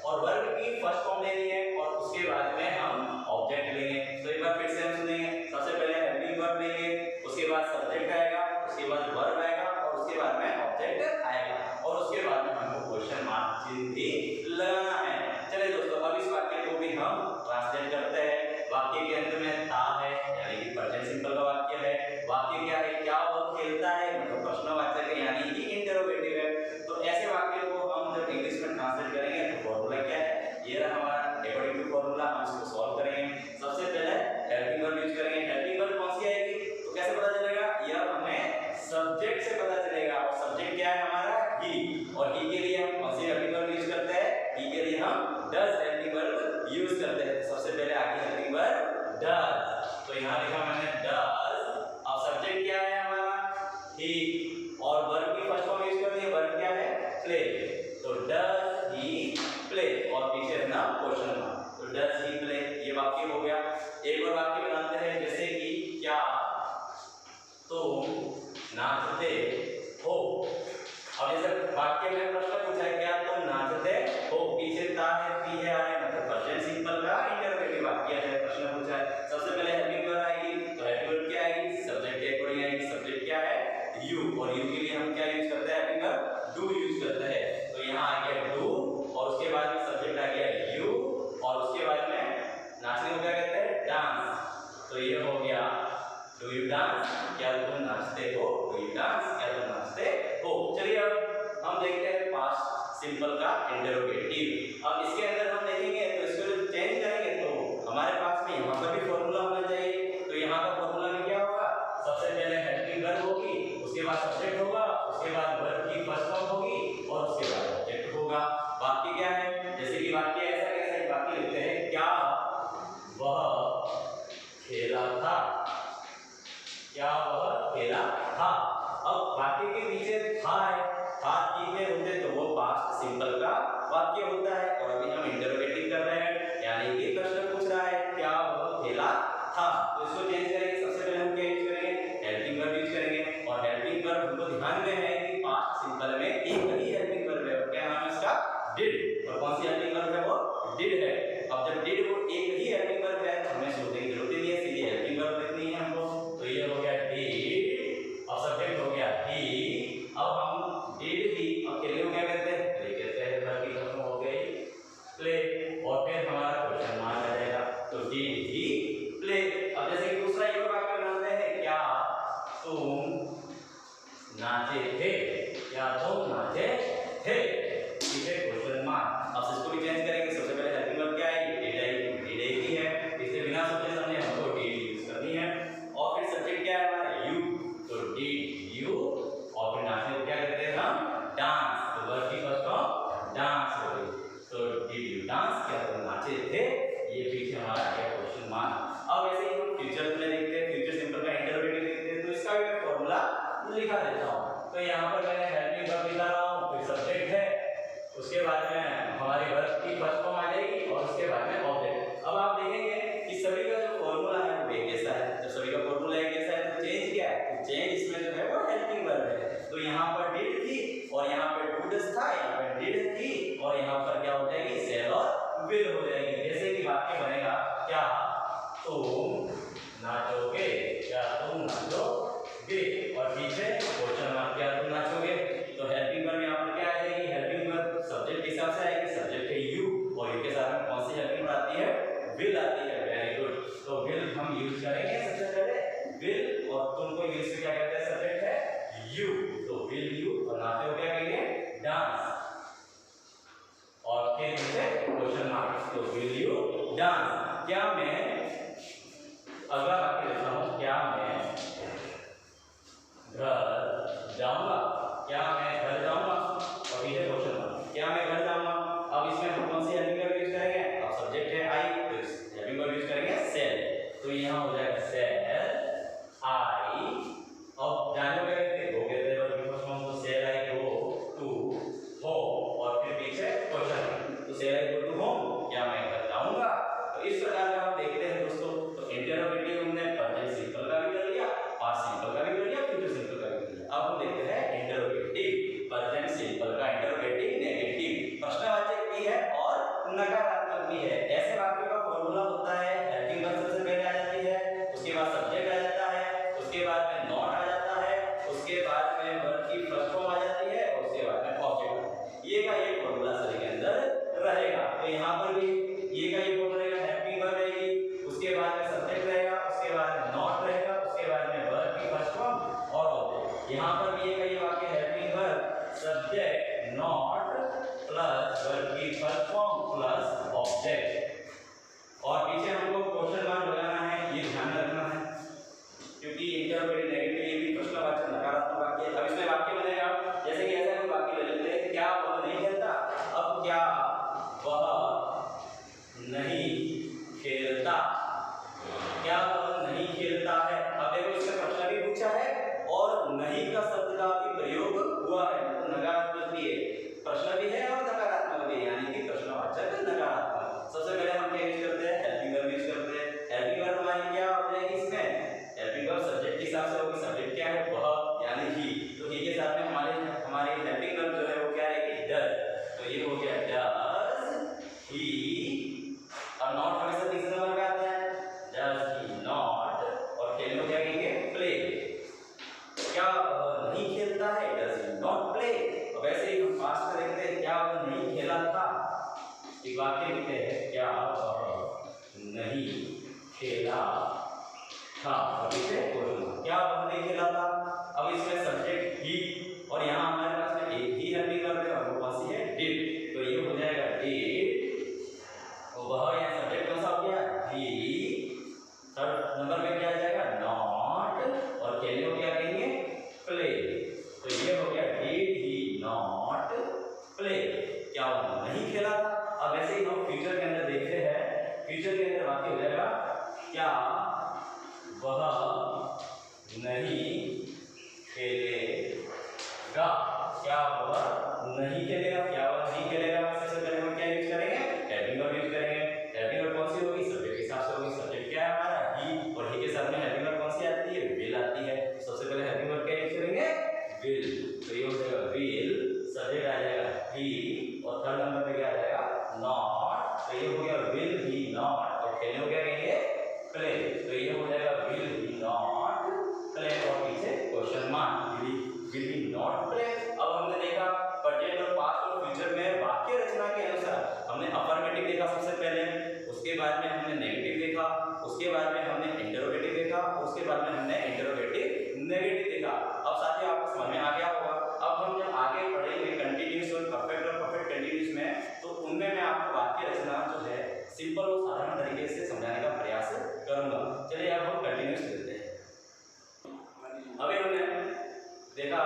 और वर्ब की फर्स्ट फॉर्म लेनी है, और उसके बाद में हम ऑब्जेक्ट लेंगे। तो एक बार फिर से हम सुनेंगे, सबसे पहले हेल्पिंग वर्ब लेंगे, उसके बाद सब्जेक्ट आएगा, उसके बाद वर्ब आएगा, और उसके बाद में ऑब्जेक्ट आएगा, और उसके बाद में हमको क्वेश्चन मार्क चिन्ह भी लगाना है। चलिए दोस्तों अब इस वाक्य को भी हम ट्रांसलेट करते हैं। वाक्य के अंत में था है यानी कि प्रेजेंट सिंपल का वाक्य है। वाक्य क्या है, क्या वह खेलता है, मतलब प्रश्नवाचक है यानी कि इंटरोगेटिव है। तो ऐसे वाक्य को हम जब इंग्लिश में ट्रांसलेट करेंगे तो फॉर्मूला क्या है, ये रहा हमारा अकॉर्डिंग टू फॉर्मूला, हम इसको सॉल्व करेंगे। सबसे पहले हेल्पिंग वर्ब यूज करेंगे। हेल्पिंग वर्ब कौन सी आएगी, तो कैसे पता चलेगा, यह हमें सब्जेक्ट से पता चलेगा, और सब्जेक्ट क्या है हमारा, ही, और ही के लिए हम कौन सी हेल्पिंग वर्ब यूज करते हैं, ही के लिए हम डज हेल्पिंग वर्ब यूज करते हैं। सबसे पहले आगे हेल्पिंग वर्ब डज, तो यहाँ लिखा मैंने डज। अब सब्जेक्ट क्या है हमारा, ही, और वर्ब की फर्स्ट फॉर्म यूज कर दी, वर्ब क्या है, प्ले, तो डज ही प्ले, और पीछे है ना क्वेश्चन मार्क, तो डज ही प्ले, ये वाक्य हो गया। एक और वाक्य बनाते हैं, जैसे कि क्या तुम नाचते हो। अब जैसे वाक्य में प्रश्न पूछा है, क्या तुम नाचते हो, पीछे ता है, पी है, आ है, मतलब प्रेजेंट सिंपल का इंटरोगेटिव वाक्य है, प्रश्न पूछा है। सबसे पहले हेल्पिंग वर्ब आएगी, तो हेल्पिंग वर्ब क्या आएगी, सब्जेक्ट के अकॉर्डिंग आएगी। सब्जेक्ट क्या है, यू, और यू के लिए हम क्या यूज करते हैं, हेल्पिंग वर्ब डू यूज करते हैं। तो यहाँ आ गया डू, और उसके बाद में सब्जेक्ट आ गया यू, और उसके बाद में नाचने को क्या कहते हैं, डांस, तो ये हो गया डू यू डांस, क्या तुम नाचते हो, डू यू डांस, क्या तुम नाचते हो। चलिए अब हम देखते हैं पास्ट सिंपल का इंटरोगेटिव। अब इसके अंदर हम देखेंगे तो इसको जब चेंज करेंगे तो हमारे पास में यहाँ पर भी फॉर्मूला होना चाहिए। तो यहाँ का फॉर्मूला में क्या होगा, सबसे पहले हेल्पिंग वर्ब होगी, उसके बाद सब्जेक्ट होगा, उसके बाद वर्ब की फर्स्ट फॉर्म होगी, और उसके बाद ऑब्जेक्ट होगा। वाक्य क्या है, जैसे कि वाक्य ऐसा कैसा एक वाक्य लिखते हैं, क्या वह खेला था, क्या वह खेला था। अब वाक्य के पीछे था है, था की होते तो वो पास्ट सिंपल का वाक्य होता है, और अभी हम इंटरोगेटिव कर रहे हैं यानी कि प्रश्न पूछ रहा है, क्या वह खेला था। तो इसको चेंज करेंगे, सबसे पहले हम क्या यूज करेंगे, हेल्पिंग वर्ब यूज करेंगे, और हेल्पिंग वर्ब हमको ध्यान में है कि पास्ट सिंपल में एक ही हेल्पिंग वर्ब है, क्या नाम है इसका, डिड, और कौन सी हेल्पिंग वर्ब है, वो डिड है। अब जब डिड वो एक ही हेल्पिंग वर्ब है तो हमें सोचने की जरूरत नहीं है, सीधी हेल्पिंग वर्ब लिखनी है हमको। तो ये हो गया डिड, और सब्जेक्ट हो गया ही। अब हम डिड ही, अब खेलने को क्या कहते हैं, प्ले कहते हैं, वर्ब की खत्म हो गई प्ले, और फिर हमारा क्वेश्चन मार्क आ जाएगा, तो डिड ही प्ले। अब क्या तुम नाचोगे, क्या तुम नाचोगे, और पीछे क्वेश्चन मार्क, क्या तुम नाचोगे। तो हेल्पिंग वर्ब यहाँ पर क्या आ जाएगी, हेल्पिंग वर्ब सब्जेक्ट के हिसाब से आएगी, सब्जेक्ट है यू और यू के साथ में कौन सी हेल्पिंग वर्ब आती है, विल आती है। Very good. तो विल हम यूज करेंगे सबसे पहले, विल, और तुमको इंग्लिश में क्या कहते हैं, सब्जेक्ट है यू, तो विल यू, और नाचो क्या कहेंगे, डांस, और फिर से क्वेश्चन मार्क, तो विल यू डांस। क्या मैं, अगला वाक्य लिखता हूं, क्या मैं घर जाऊंगा, क्या मैं घर जाऊंगा, और पीछे क्वेश्चन मार्क, क्या मैं घर जाऊंगा। अब इसमें हम कौन सी हेल्पिंग वर्ब यूज करेंगे, अब सब्जेक्ट है आई, तो हेल्पिंग वर्ब यूज करेंगे सेल, तो यहां हो जाएगा सेल आई। अब जाने को कहते गो कहते हैं, वर्ब की फर्स्ट फॉर्म, तो सेल आई गो टू होम, और फिर पीछे क्वेश्चन, तो सेल आई गो टू होम, क्या मैं घर जाऊंगा। तो इस प्रकार का हम देखते हैं दोस्तों, तो इंटरोगेटिव हमने प्रेजेंट सिंपल का भी कर लिया, पास्ट सिंपल का भी कर लिया, फ्यूचर सिंपल का भी कर लिया। अब हम देखते हैं इंटरोगेटिव, प्रेजेंट सिंपल का इंटरोगेटिव नेगेटिव, प्रश्नवाचक भी है और नकारात्मक भी है। ऐसे वाक्यों का फॉर्मूला होता है, हेल्पिंग वर्ब सबसे पहले आ जाती है, उसके बाद सब्जेक्ट आ जाता है, उसके बाद में नॉट आ जाता है, उसके बाद में वर्ब की फर्स्ट फॉर्म आ जाती है, और उसके बाद में ऑब्जेक्ट। ये का ये फॉर्मूला सभी के अंदर रहेगा। तो यहाँ पर भी ये का ये फॉर्मूला रहेगा, हेल्पिंग वर्ब रहेगी, उसके बाद में सब्जेक्ट रहेगा, उसके बाद में नॉट रहेगा, उसके बाद में वर्ब की फर्स्ट फॉर्म और ऑब्जेक्ट। यहाँ पर भी ये का ये वाक्य helping verb subject not plus verb की फर्स्ट फॉर्म प्लस ऑब्जेक्ट, और पीछे हमको क्वेश्चन मार्क लगाना है, ये ध्यान रखना है, क्योंकि इंटरोगेटिव नेगेटिव ये भी प्रश्नवाचक नकारात्मक वाक्य है। अब इसमें वाक्य बनेगा, जैसे कि ऐसा कोई वाक्य ले लेते हैं, क्या वह नहीं खेलता, अब क्या वह नहीं खेलता, क्या वह नहीं खेलता है। अब देखो इसमें प्रश्न भी पूछा है और नहीं का शब्द का भी प्रयोग हुआ है, तो नकारात्मक भी है, प्रश्न भी है और नकारात्मक भी है, यानी कि प्रश्नवाचक नकारात्मक। सबसे पहले हम क्या यूज करते हैं, हेल्पिंग वर्ब यूज करते हैं। हेल्पिंग वर्ब हमारी क्या हो जाएगी, इसमें हेल्पिंग वर्ब सब्जेक्ट के हिसाब से होगी, सब्जेक्ट क्या है, वह यानी ही, तो ही के साथ में हमारी हेल्पिंग वर्ब जो है वो क्या रहेगी, डज, तो ये हो गया डज ही। अब नॉट हमेशा तीसरे नंबर पे आता है, डज ही नॉट, और खेलने को क्या कहेंगे, प्ले, क्या वह नहीं खेलता है, डज ही नॉट प्ले। और वैसे ही हम पास्ट का देखते हैं, क्या वह नहीं खेला था, एक वाक्य लिखते हैं, क्या वह नहीं खेला था, अभी से क्वेश्चन, क्या वह नहीं खेला था। अब इसमें सब्जेक्ट ही, और यहाँ हमारे पास में एक ही हेल्पिंग वर्ब है, और वो कौन सी है, डिड, तो ये हो जाएगा डिड, तो वह यहाँ सब्जेक्ट कौन सा हो गया, ही, थर्ड नंबर पे क्या आ जाएगा, नॉट, और खेलने को क्या कहेंगे, प्ले, तो ये हो गया डिड ही नॉट प्ले, क्या वो नहीं खेला था। अब वैसे ही हम फ्यूचर के अंदर देखते हैं, फ्यूचर के अंदर वाक्य हो जाएगा, क्या वह नहीं खेलेगा, क्या वह नहीं खेलेगा, क्या वह नहीं खेलेगा। सबसे पहले हम क्या यूज करेंगे, हेल्पिंग वर्ब यूज करेंगे। हेल्पिंग वर्ब कौन सी होगी, सब्जेक्ट के हिसाब से होगी, सब्जेक्ट क्या है हमारा, ही, और ही के साथ में हेल्पिंग वर्ब कौन सी आती है, विल आती है। सबसे पहले हेल्पिंग वर्ब क्या यूज करेंगे, विल, तो ये हो जाएगा विल, सब्जेक्ट आ जाएगा ही, और थर्ड नंबर पे क्या आ जाएगा, नॉट, तो ये हो गया विल ही नॉट, और खेलने को क्या कहेंगे, प्ले, तो ये हो जाएगा विल ही नॉट प्ले, और पीछे question mark, will he not play. अब हमने देखा प्रेजेंट और पास्ट और फ्यूचर में वाक्य रचना के अनुसार हमने अफर्मेटिव देखा सबसे पहले, उसके बाद में हमने नेगेटिव देखा, उसके बाद में हमने इंटरोगेटिव देखा, उसके बाद में हमने इंटरोगेटिव नेगेटिव देखा। अब साथियों आपको समझ में आ गया होगा। अब हम जब आगे पढ़ेंगे कंटीन्यूअस और परफेक्ट कंटीन्यूअस में, तो उनमें मैं आपको वाक्य रचना जो है सिंपल और साधारण तरीके से समझाने का प्रयास करूंगा। चलिए अब हम कंटीन्यूअस लेते हैं। अभी हमने देखा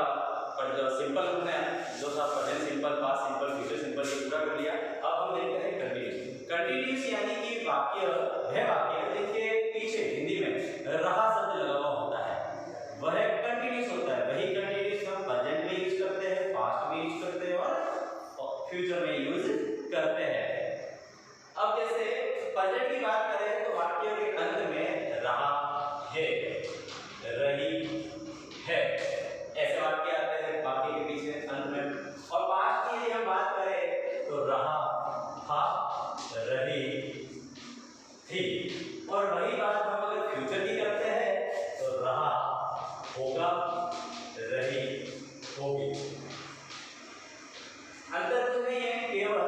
सिंपल, हमने जो था present simple, past simple, future simple, ये पूरा कर लिया। अब हम देखते हैं कंटीन्यूअस। कंटीन्यूअस यानी कि वाक्य है, वाक्य जिसके पीछे हिंदी में रहा शब्द लगा हुआ होता है, वह कंटीन्यूअस होता है। वही कंटीन्यूअस हम प्रेजेंट में यूज करते हैं, पास्ट में यूज करते हैं और फ्यूचर में यूज करते हैं। अब जैसे प्रेजेंट की बात करें तो वाक्य के अंत में रहा है, रही है, ऐसे वाक्य आते हैं वाक्य के पीछे अंत में। और पास्ट की हम बात करें तो रहा था, रही थी। और वही बात हम अगर फ्यूचर की करते हैं तो रहा, होगा, रही, होगी। अंतर कुछ नहीं है, केवल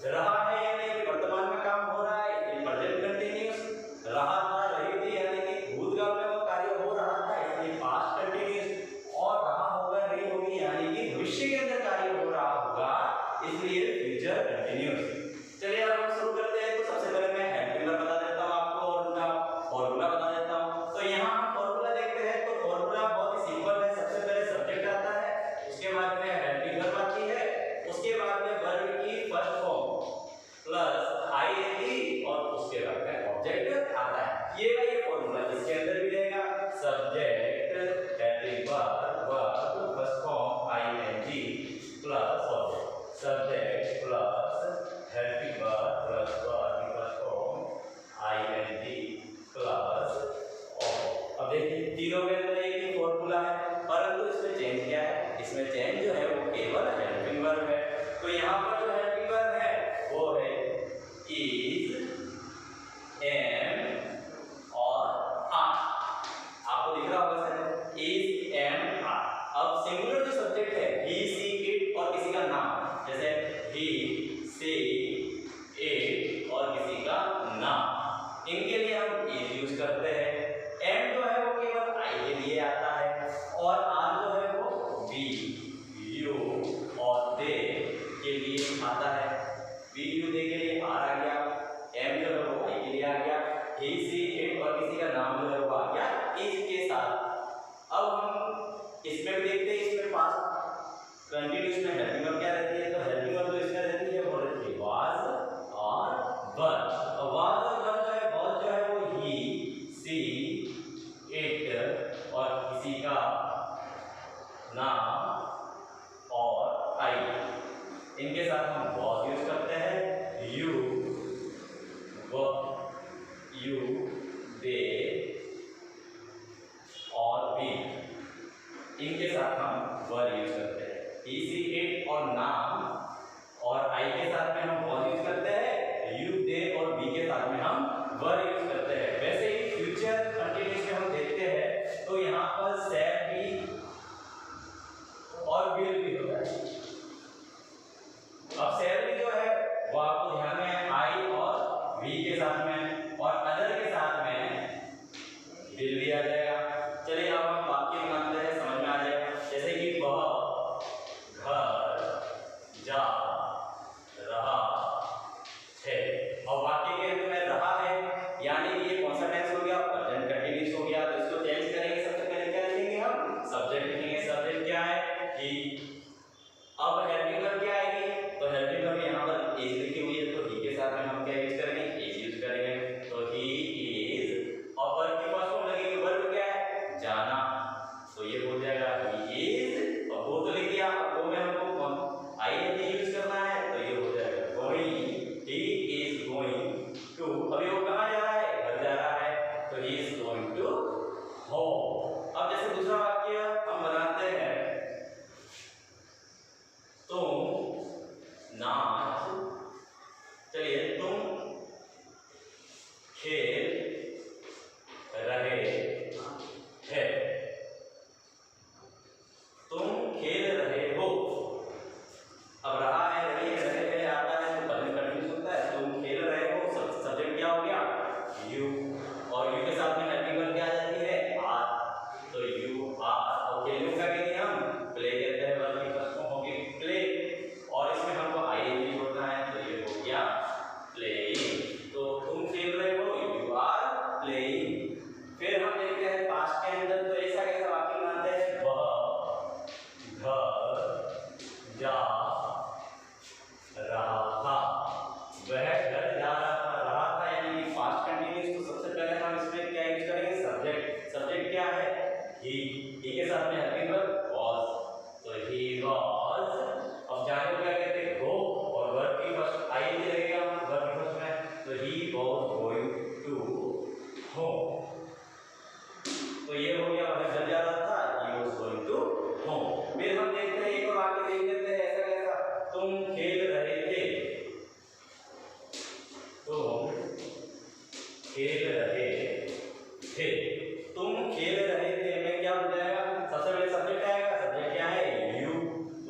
रहा है यानी कि वर्तमान में काम हो रहा है, इसलिए प्रेजेंट कंटीन्यूअस। रहा था, रही थी यानी कि भूतकाल में वो कार्य हो रहा था, इसलिए पास्ट कंटीन्यूअस। और रहा होगा, रही होगी यानी कि भविष्य के अंदर कार्य हो रहा होगा, इसलिए फ्यूचर कंटीन्यूअस। चलिए अब हम शुरू करते हैं। तो सबसे पहले मैं हेल्पिंग वर्ब बता देता हूं आपको और उनका फॉर्मूला बता देता हूं। तो यहां हम फॉर्मूला देखते हैं तो फॉर्मूला बहुत ही सिंपल है। सबसे पहले सब्जेक्ट आता है, उसके बाद में हेल्पिंग वर्ब आती है, उसके बाद में वर्ब की फर्स्ट फॉर्म प्लस आईएनजी और उसके बाद में ऑब्जेक्ट आता है। ये वही फॉर्मूला इसके अंदर भी रहेगा, subject helping verb verb first form ING plus object, subject plus helping verb plus verb की first form ING plus object. अब देखिए तीनों के अंदर एक ही फॉर्मूला है, परंतु इसमें चेंज क्या है? इसमें चेंज जो है वो केवल हेल्पिंग वर्ब है। तो यहाँ पर जो हेल्पिंग वर्ब है वो है इज, एम और आर। आपको दिख रहा होगा सर, इज, एम, आर। अब सिंगुलर जो सब्जेक्ट है ही, सी, इट और किसी का नाम, जैसे ही, सी, इट और किसी का नाम, इनके लिए हम इज यूज करते हैं। एम जो है वो केवल आई के लिए आता है और आर जो है वो वी, यू और दे के लिए आता है। वी, यू, दे के लिए आर आ गया, एम जो है वो आई के लिए आ गया, ही, सी, इट और किसी का नाम जो है वो आ गया इज के साथ। अब हम इसमें भी देखते हैं, इसमें पास्ट कंटीन्यूअस में हेल्पिंग वर्ब क्या रहती है? तो हेल्पिंग वर्ब जो इसमें रहती है वो रहती है वाज और वर। और वाज और वर जो है, वाज जो है वो ही, सी, इट और किसी का नाम और आई, इनके साथ हम वाज यूज करते हैं। यू, वो, यू, दे और वी, इनके साथ हम वर यूज करते हैं। ही, सी, इट और नाम और आई के साथ में हम वाज यूज करते हैं, यू, दे और वी के साथ में हम वर यूज करते हैं। वैसे ही फ्यूचर कंटीन्यूअस में हम देखते हैं तो यहाँ पर शैल भी और विल भी होता है। अब शैल भी जो है वो आपको ध्यान में आई और वी के साथ में और अदर के साथ में विल भी आ जाएगा। चलिए अब हम वाक्य बनाते हैं, समझ में आ जाएगा। जैसे कि वह घर जा रहा है, और वाक्य के अंत में रहा है यानी कि ये कौन सा टेंस हो गया? प्रेजेंट कंटीन्यूअस हो गया। तो इसको चेंज करेंगे, सबसे पहले क्या लिखेंगे हम? सब्जेक्ट लिखेंगे। सब्जेक्ट क्या है? ही। अब हेल्पिंग वर्ब क्या आएगी? तो हेल्पिंग वर्ब यहाँ पर इज लिखी हुई है, तो ही के साथ में हम क्या यूज करेंगे? इज यूज करेंगे। तो ही इज, और वर्ब की फर्स्ट फॉर्म लगेगी, वर्ब क्या है? जाना, तो ये हो जाएगा ही इज, और वो तो लिख दिया, वो में हमको आईएनजी यूज करना है, तो ये हो जाएगा going, he is going to. अभी वो कहाँ जा रहा है? घर जा रहा है, तो he is going to home. अब जैसे दूसरा वाक्य हम बनाते हैं, तुम नाच, चलिए तुम खेल रहे हैं, तुम खेल रहे हो। अब रहा है, रही है, रहे आता है तो प्रेजेंट कंटीन्यूअस होता है। तुम खेल रहे हो, सब्जेक्ट क्या हो गया? यू, और यू के साथ में हेल्पिंग वर्ब क्या आ जाती है? आर। तो यू आर, और खेलने का कहते हैं हम प्ले कहते हैं, वर्ब की फर्स्ट फॉर्म होगी प्ले, और इसमें हमको आईएनजी जोड़ना है, तो ये हो गया प्लेइंग। तो तुम खेल रहे हो, यू आर प्लेइंग। फिर हम देखते हैं पास्ट के अंदर, तो ऐसा कैसा वाक्य बनाते हैं? वह घर जा रहा था, वह घर जा रहा था यानी कि पास्ट कंटीन्यूअस। तो सबसे पहले हम इसमें क्या यूज करेंगे? सब्जेक्ट। सब्जेक्ट क्या है? ही के साथ में हेल्पिंग वर्ब वाज, तो ही वाज। अब जाने को क्या कहते हैं? गो, और वर्ब की फर्स्ट आईएनजी लगेगा वर्ब की फर्स्ट में, तो he was going to home. तो ये हो गया, वह घर जा रहा था, he was going to home. फिर हम देखते हैं एक और वाक्य देख लेते हैं, ऐसा कैसा? तुम खेल रहे थे, तुम खेल रहे थे, तुम खेल रहे थे में क्या हो जाएगा, सबसे पहले सब्जेक्ट आएगा, सब्जेक्ट क्या है यू,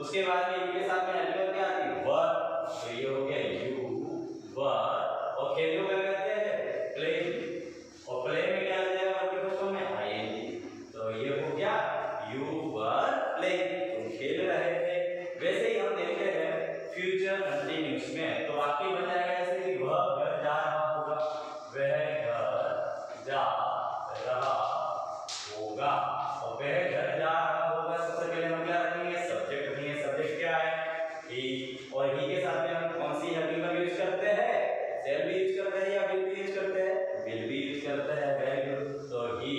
उसके बाद में यू के साथ में हेल्पिंग क्या आती है वर, तो ये हो गया यू वर, और खेल को क्या कहते हैं प्ले, और प्ले में क्या आ जाएगा वर्ब की फर्स्ट फॉर्म में आईएनजी, तो ये हो गया यू वर प्लेइंग, तुम खेल रहे थे। वैसे ही हम देखते हैं फ्यूचर कंटिन्यूअस में, तो वाक्य बन जाएगा ऐसे कि वह घर जा रहा होगा, वह घर जा रहा होगा, और वह घर जा रहा होगा, सबसे पहले हम क्या रखेंगे सब्जेक्ट रखेंगे, सब्जेक्ट क्या है ही, और ही के साथ में हम कौन सी हेल्पिंग वर्ब यूज करते हैं, शैल भी यूज करते हैं या विल भी यूज करते हैं, विल भी यूज करते हैं, वेरी गुड, तो he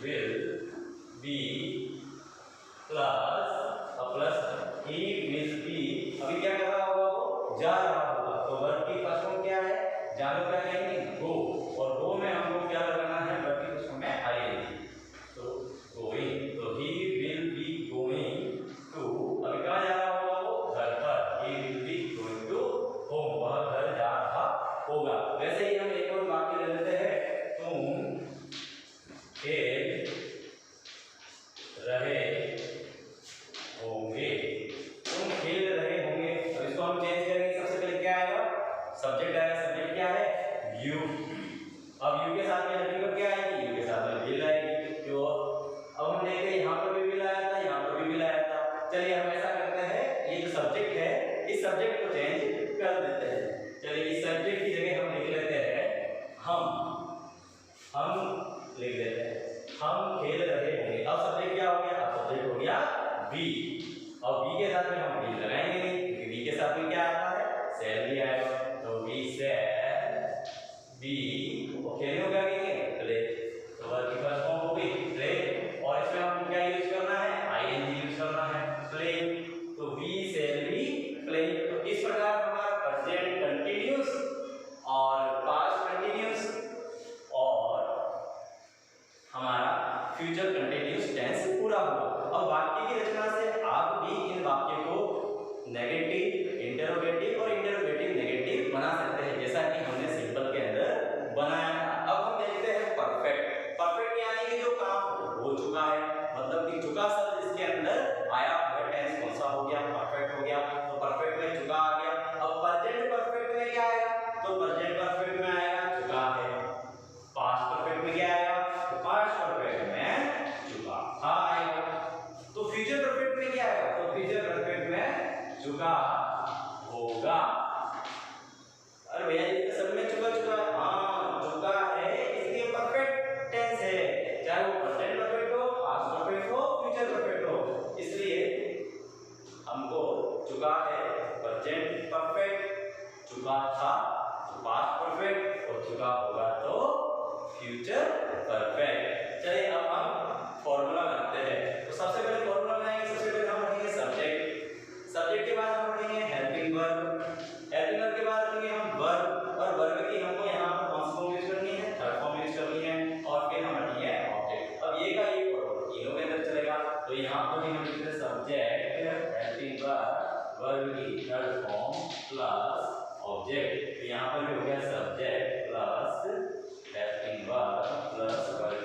will B plus he will B, अभी क्या कर रहा होगा वो जा रहा होगा, तो वर्ब की फर्स्ट फॉर्म क्या है, जानो क्या कहेंगे गो, और गो में हमको क्या लगाना है वर्ब की फर्स्ट फॉर्म में आईएनजी, तो गोइंग, तो he will be going to, अभी कहां जा रहा होगा वो घर पर, he will be going to home, वह घर जा रहा होगा। वैसे ही हम एक और वाक्य ले लेते हैं, तुम खेल रहे होंगे, तुम खेल रहे होंगे, अब इसको हम चेंज करेंगे, सबसे पहले क्या आएगा सब्जेक्ट आएगा, सब्जेक्ट क्या है यू, अब यू के साथ में हेल्पिंग वर्ब क्या आएगी, यू के साथ में विल आएगी, जो अब हम देखते हैं यहाँ पर भी विल आया था, यहाँ पर भी विल आया था, चलिए हम ऐसा करते हैं, ये जो सब्जेक्ट है इस सब्जेक्ट को चेंज कर देते हैं, चलिए इस सब्जेक्ट की जगह हम लिख लेते हैं हम लिख लेते हैं हम खेल रहे होंगे, अब सब्जेक्ट क्या हो गया, अब सब्जेक्ट हो गया बी, और बी के साथ में हम बी लगाएंगे नहीं, क्योंकि बी के साथ में क्या आता है शैल भी आएगा, तो बी शैल बी, और खेलने को क्या कहेंगे प्ले, तो वर्ब की फर्स्ट फॉर्म हो गई प्ले, और इसमें हमको क्या यूज करना है आईएनजी यूज करना है प्ले, तो बी शैल बी प्ले, तो इस प्रकार हमारा प्रेजेंट कंटीन्यूअस और पास्ट कंटीन्यूअस और हमारा फ्यूचर कंटीन्यूअस टेंस पूरा हुआ। अब वाक्य की रचना से आप भी इन वाक्य को नेगेटिव, इंटरोगेटिव और इंटरोगेटिव नेगेटिव बना सकते हैं, जैसा कि हमने सिंपल के अंदर बनाया था। अब हम देखते हैं परफेक्ट, परफेक्ट यानी कि जो काम हो चुका है, मतलब कि चुका शब्द इसके अंदर आया, वह टेंस कौन सा हो गया परफेक्ट हो गया, तो परफेक्ट में चुका आ गया। अब प्रेजेंट परफेक्ट में क्या आएगा, तो प्रेजेंट परफेक्ट में आएगा चुका है, पास्ट परफेक्ट में क्या आएगा, तो पास्ट परफेक्ट में चुका था आएगा, तो फ्यूचर परफेक्ट में क्या आएगा, तो फ्यूचर परफेक्ट में चुका होगा। अरे भैया ये सब में चुका चुका है, हाँ चुका है, इसलिए परफेक्ट टेंस है, चाहे वो प्रेजेंट परफेक्ट हो, पास्ट परफेक्ट हो, फ्यूचर परफेक्ट हो, इसलिए हमको चुका है प्रेजेंट परफेक्ट, चुका था पास्ट परफेक्ट, और चुका होगा तो फ्यूचर परफेक्ट। चलिए अब हम फॉर्मूला बनाते हैं, तो सबसे पहले फॉर्मूला बनाएंगे, सबसे पहले हम रखेंगे सब्जेक्ट, सब्जेक्ट के बाद हम रखेंगे हेल्पिंग वर्ब, हेल्पिंग वर्ब के बाद रखेंगे हम वर्ब, और वर्ब की हमको यहाँ पर कौन सी फॉर्म यूज करनी है, थर्ड फॉर्म यूज करनी है, और फिर हम रखेंगे ऑब्जेक्ट। अब ये का ये फॉर्मूला तीनों के अंदर चलेगा, तो यहाँ पर भी हम लिखते हैं सब्जेक्ट हेल्पिंग वर्ब, वर्ब की थर्ड फॉर्म प्लस ऑब्जेक्ट, तो यहाँ पर भी हो गया subject plus helping verb plus verb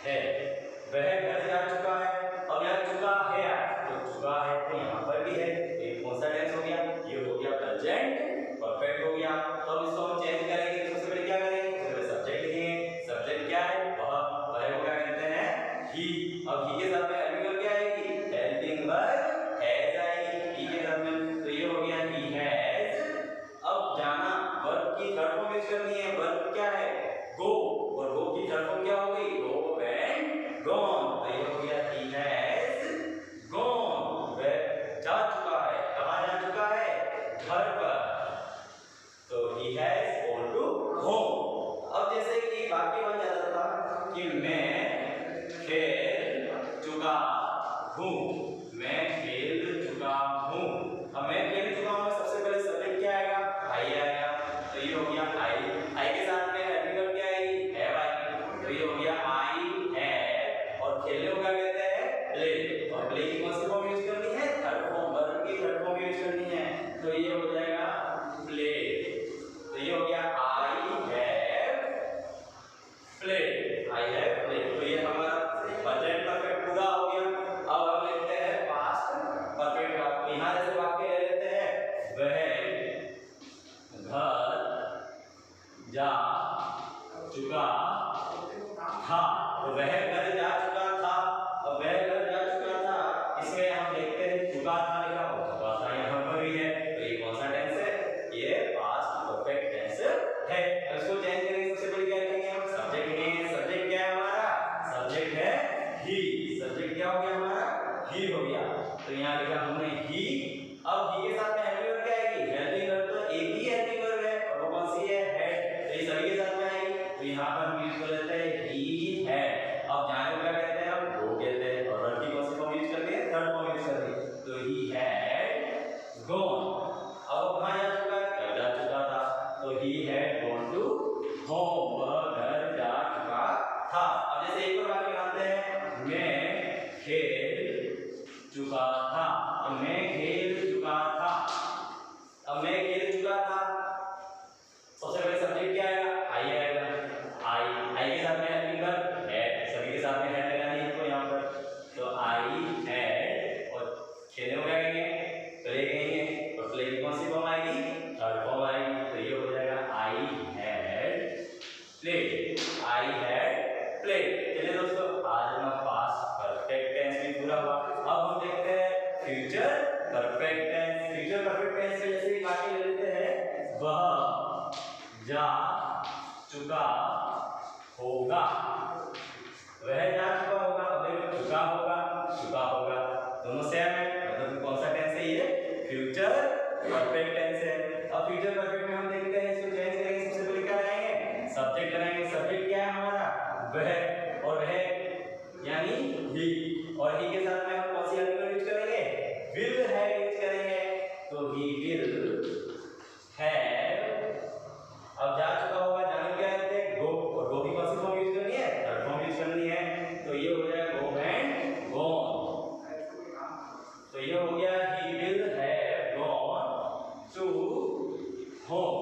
है, वह घर जा चुका है। अब यहाँ चुका है तो चुका है तो यहाँ पर भी है, तो ये कौन सा टेंस हो गया, ये हो गया प्रेजेंट परफेक्ट हो गया। तो अब इसको हम चेंज करेंगे, सबसे पहले क्या करेंगे, सबसे पहले सब्जेक्ट लिखेंगे। सब्जेक्ट क्या है, वह को क्या कहते हैं, ही। अब ही के साथ में हेल्पिंग वर्ब क्या आएगी, हेल्पिंग वर्ब हैज आएगी ही के साथ में, तो ये हो गया ही हैज। अब जाना, वर्ब की थर्ड फॉर्म यूज करनी है, वर्ब क्या है, गो, और गो की थर्ड फॉर्म क्या हो गई, गो एंड गॉन, तो ये हो गया ही हैज गॉन, वह जा चुका है, कहां जा चुका है, घर पर, तो he has gone to home. अब जैसे कि वाक्य बन जाता था कि मैं खेल चुका हूं, मैं खेल चुका हूं। अब मैं खेल चुका हूं, सबसे पहले सब्जेक्ट क्या आएगा, आई आएगा, तो ये हो गया आई के साथ में हेल्पिंग वर्ब क्या आएगी, हैव आएगी, तो ये हो गया आई हैव। और खेलने को क्या कहते हैं, प्ले, और प्ले की कौन सी फॉर्म यूज करनी है, थर्ड फॉर्म, वर्ब की थर्ड फॉर्म यूज करनी है, तो ये हो जाएगा प्ले, तो ये हो गया I have played, I have played, तो ये हमारा प्रेजेंट परफेक्ट पूरा हो गया। अब हम लेते हैं पास्ट परफेक्ट वाक्य, यहां जैसे वाक्य ले लेते हैं, वह घर जा चुका था, तो वह घर जा चुका था। अब वह घर जा चुका था, इसमें हम देखते हैं चुका था लिखा हो, चुका था यहाँ पर भी है, तो ये कौन सा टेंस है, ये पास्ट परफेक्ट टेंस है। इसको चेंज करेंगे, सबसे पहले क्या लिखेंगे हम, सब्जेक्ट लिखेंगे। सब्जेक्ट क्या है हमारा, सब्जेक्ट है ही, सब्जेक्ट क्या हो गया हमारा, ही हो गया, तो यहाँ लिखा हमने ही। अब ही के साथ में हेल्पिंग वर्ब क्या आएगी, हेल्पिंग वर्ब तो एक ही हेल्पिंग वर्ब है, और वो कौन सी है, हैड, तो ये सभी के साथ में आएगी, तो यहाँ पर हम यूज कर लेते हैं ही हैड। अब जाने को क्या कहते हैं, हम गो कहते हैं, और वर्ब की कौन सी फॉर्म यूज करते हैं, थर्ड फॉर्म यूज करते हैं, तो ही हैड गॉन। अब कहाँ जा चुका है, घर जा चुका था, तो he had gone to home, वह घर जा चुका था। अब जैसे एक और वाक्य बनाते हैं, मैं खेल चुका था, मैं खेल चुका था। अब मैं खेल चुका था, सबसे पहले सब्जेक्ट क्या आएगा, आई आएगा, आई के साथ में हेल्पिंग वर्ब हैड, सभी के साथ में हैड लगानी है इसको यहाँ पर, तो आई हैड, और खेलने को क्या कहेंगे, प्ले कहेंगे, और प्ले की कौन सी फॉर्म आएगी, थर्ड फॉर्म आएगी, तो ये हो जाएगा I had played, I had played. चलिए दोस्तों, आज हमारा पास्ट परफेक्ट टेंस भी पूरा हुआ। अब हम देखते हैं future perfect tense. Future perfect tense में जैसे वाक्य ले लेते हैं, वह जा चुका होगा, वह जा चुका होगा, अब चुका होगा, चुका होगा, दोनों सेम है, मतलब कौन सा टेंस है, ये फ्यूचर परफेक्ट टेंस है। अब फ्यूचर परफेक्ट में हम देखते हैं, इसको चेंज करेंगे, सबसे पहले क्या लगाएंगे, सब्जेक्ट लगाएंगे। सब्जेक्ट क्या है हमारा, वह, और वह यानी ही, और ही के साथ में हम कौन सी हेल्पिंग वर्ब यूज करेंगे, विल हैव यूज करेंगे, तो ही विल हैव। अब जा चुका होगा, जाने क्या कहते हैं, गो, और गो की कौन सी फॉर्म यूज करनी है, थर्ड फॉर्म यूज करनी है, तो ये हो जाएगा गो एंड गॉन, तो ये हो गया he will have gone to home.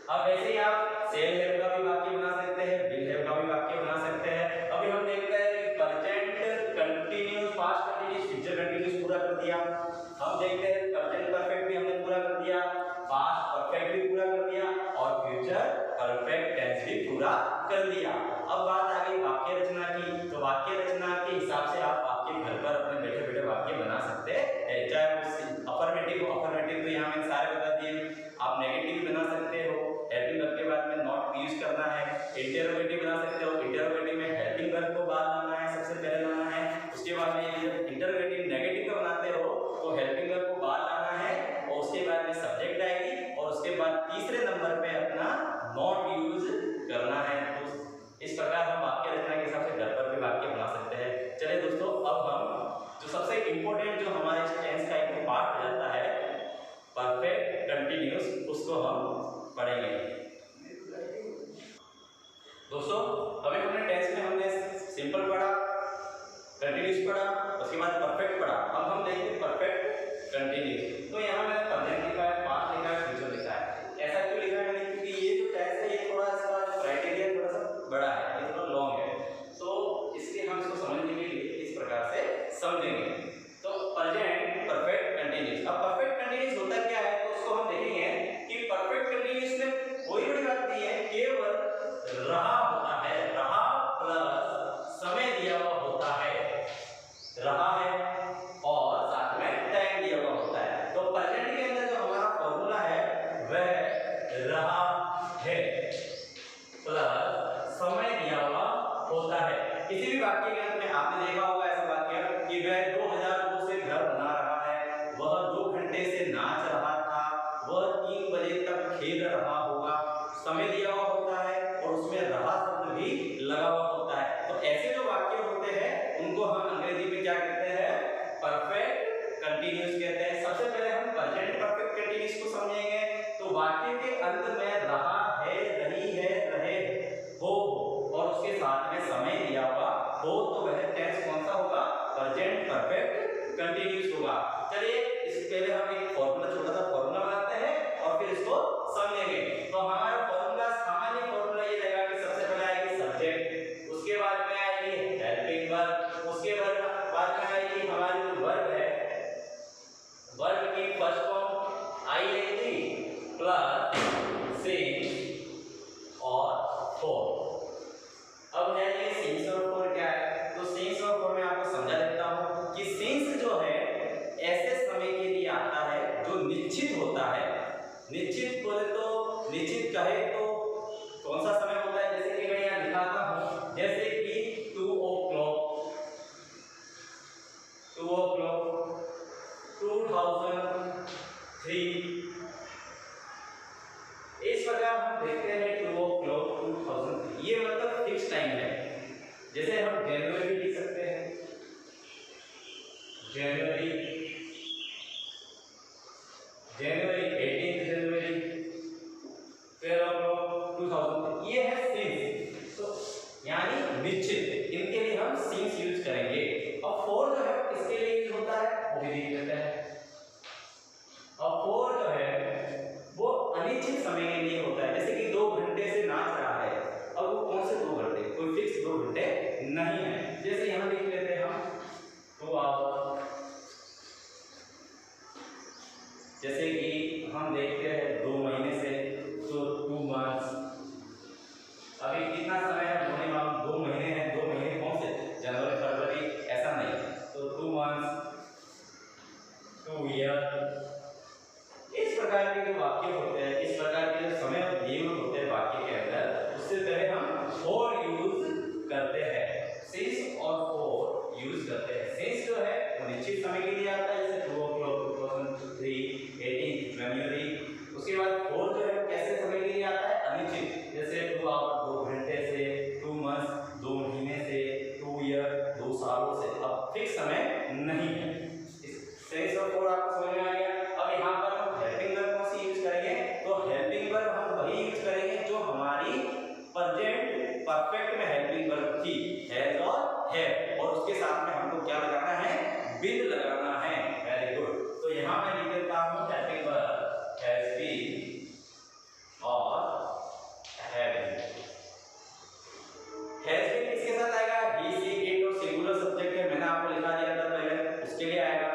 अब ऐसे ही आप सेल हैव का भी वाक्य बना सकते हैं, विल हैव का भी वाक्य बना सकते हैं। अभी हम देखते हैं कि प्रेजेंट कंटिन्यूअस किसी भी वाक्य के अंत में आपने देखा होगा ऐसा वाक्य कि वह 2002 से घर बना रहा है, वह 2 घंटे से नाच रहा था, वह 3 बजे तक खेल रहा होगा। समय दिया हुआ होता है और उसमें रहा शब्द भी लगा हुआ होता है। तो ऐसे जो वाक्य होते हैं उनको हम अंग्रेजी में क्या कहते हैं? परफेक्ट कंटीन्यूअस कहते हैं। सबसे पहले हम प्रेजेंट परफेक्ट कंटीन्यूअस को समझेंगे। तो वाक्य के अंत में रहा है, रही है, रहे हो और उसके साथ में समय दिया हुआ हो तो वह टेंस कौन सा होगा? प्रेजेंट परफेक्ट कंटीन्यूअस होगा। चलिए इससे पहले हम एक फॉर्मूला, छोटा सा फॉर्मूला बनाते हैं और फिर इसको समझेंगे। तो हमारा फॉर्मूला, सामान्य फॉर्मूला ये रहेगा कि सबसे पहले आएगी सब्जेक्ट, उसके बाद में आएगी हेल्पिंग वर्ब, उसके बाद में आएगी हमारी जो वर्ब है, वर्ब की first form ING plus since और फॉर। अब है ये सिंस और फॉर क्या है? तो सिंस और फॉर मैं आपको समझा देता हूं कि सिंस जो है ऐसे समय के लिए आता है जो निश्चित होता है। निश्चित बोले तो, निश्चित कहे तो कौन सा समय होता है? जैसे कि मैं यहाँ दिखाता हूं, जैसे कि 2 o'clock, 2003। इस प्रकार हम देखते हैं 2 o'clock 2003, ये मतलब फिक्स टाइम है। जैसे हम जनवरी लिख सकते हैं, जनवरी 18 जनवरी 12 o'clock 2003, ये है सिंस। तो यानी निश्चित, इनके लिए हम सिंस यूज करेंगे। अब फॉर जो है इसके लिए यूज होता है, वो भी देख लेते हैं। अब फॉर जो है वो अनिश्चित समय के लिए होता है। जैसे कि 2 घंटे से नाच रहा है, अब वो कौन से 2 घंटे? कोई फिक्स 2 घंटे नहीं है। जैसे यहाँ लिख लेते हैं हम 2 आवर, जैसे कि हम देखते हैं 2 महीने से तो 2 मंथ्स। अभी कितना समय है? 2 महीने हैं। 2 महीने कौन से? जनवरी फरवरी, ऐसा नहीं। तो 2 मंथ्स, 2 ईयर। इस प्रकार के जो वाक्य होते हैं, इस प्रकार के जो समय दिए हुए होते हैं वाक्य के अंदर, उससे पहले हम फॉर यूज करते हैं, सिंस और फॉर यूज करते हैं। सिंस जो है वो निश्चित समय के लिए आता है, जैसे 2 o'clock 2003, 18 जनवरी। उसके बाद फॉर जो है कैसे समय के लिए आता है? अनिश्चित, जैसे 2 आवर 2 घंटे से, 2 मंथ्स 2 महीने से, 2 ईयर 2 सालों से। अब फिक्स समय नहीं है। सिंस और फॉर आपको समझ में आ गया। अब यहाँ पर हम हेल्पिंग वर्ब कौन सी यूज करेंगे? तो हेल्पिंग वर्ब हम वही यूज करेंगे जो हमारी प्रेजेंट परफेक्ट में हेल्पिंग वर्ब थी, हैज और हैव, और उसके साथ में हमको क्या लगाना है? बीन लगाना है। Very good. तो यहाँ मैं लिख देता हूँ हेल्पिंग वर्ब हैज बीन और हैविंग। हैज बीन किसके साथ आएगा? ही, शी, इट और सिंगुलर सब्जेक्ट है, मैंने आपको लिखा दिया था पहले, उसके लिए आएगा।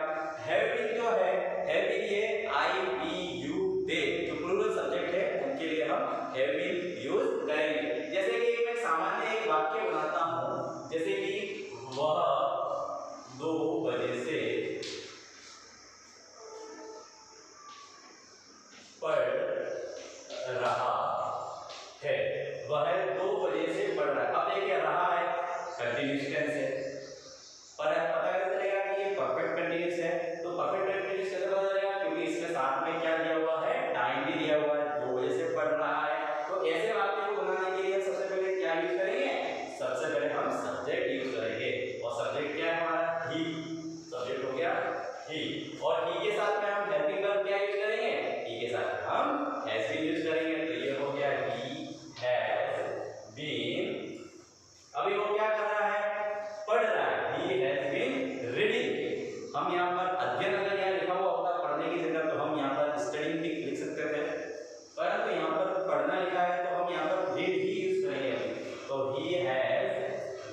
हैविंग जो है, हैविंग ये आई, वी, यू, दे जो प्लूरल सब्जेक्ट है उनके लिए हम हैविंग यूज करेंगे। जैसे कि मैं सामान्य एक वाक्य बनाता हूँ, जैसे कि वह 2 बजे से पढ़ रहा है। वह 2 बजे से पढ़ रहा है। अब देखिए रहा है कंटीन्यूअस टेंस है, पर पता कैसे चलेगा कि ये परफेक्ट कंटीन्यूअस है? तो परफेक्ट कंटीन्यूअस कैसे पता चलेगा? क्योंकि इसके साथ में क्या दिया हुआ है? टाइम भी दिया हुआ है, 2 बजे से पढ़ रहा है। तो ऐसे वाक्य को बनाने के लिए सबसे पहले क्या यूज करेंगे? सबसे पहले हम सब्जेक्ट यूज करेंगे, और सब्जेक्ट क्या है हमारा? ही। सब्जेक्ट हो गया ही, और ही के साथ में हम हेल्पिंग वर्ब क्या यूज करेंगे? ही के साथ हम हैज बीन यूज करेंगे। तो ये हो गया ही हैज बीन। अभी वो क्या कर रहा है? पढ़ रहा है। He has been reading. हम यहाँ पर अध्ययन अगर यहाँ लिखा हुआ होता पढ़ने की जगह तो हम यहाँ पर स्टडिंग भी लिख सकते थे, परंतु यहाँ पर पढ़ना लिखा है तो हम यहाँ पर रीड ही यूज करेंगे। तो ही हैज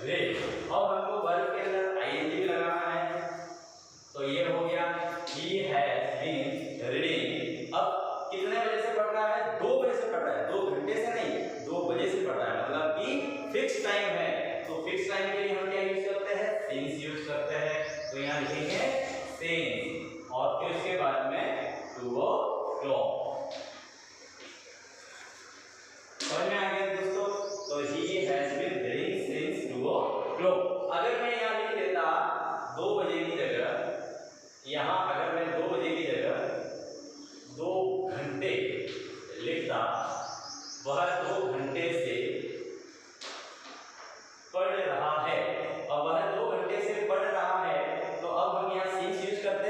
रीड। अब हमको वर्ब के अंदर आईएनजी भी लगाना है, तो ये हो गया ही हैज बीन रीडिंग। अब कितने बजे से पढ़ रहा है? 2 बजे से पढ़ रहा है। 2 घंटे से नहीं, 2 बजे से पढ़ रहा है, मतलब कि फिक्स टाइम है। तो फिक्स टाइम के लिए हम क्या यूज करते हैं? सिंस यूज करते हैं। तो यहाँ लिखेंगे सिंस और फिर उसके बाद में 2 o'clock। समझ में आ गया दोस्तों? तो he has been reading since 2 o'clock। Clock. अगर मैं यहाँ लिख देता 2 बजे की जगह, यहाँ अगर मैं 2 बजे की जगह 2 घंटे लिखता, वह 2 घंटे से पढ़ रहा है, और वह 2 घंटे से पढ़ रहा है, तो अब हम यहाँ सिंस यूज करते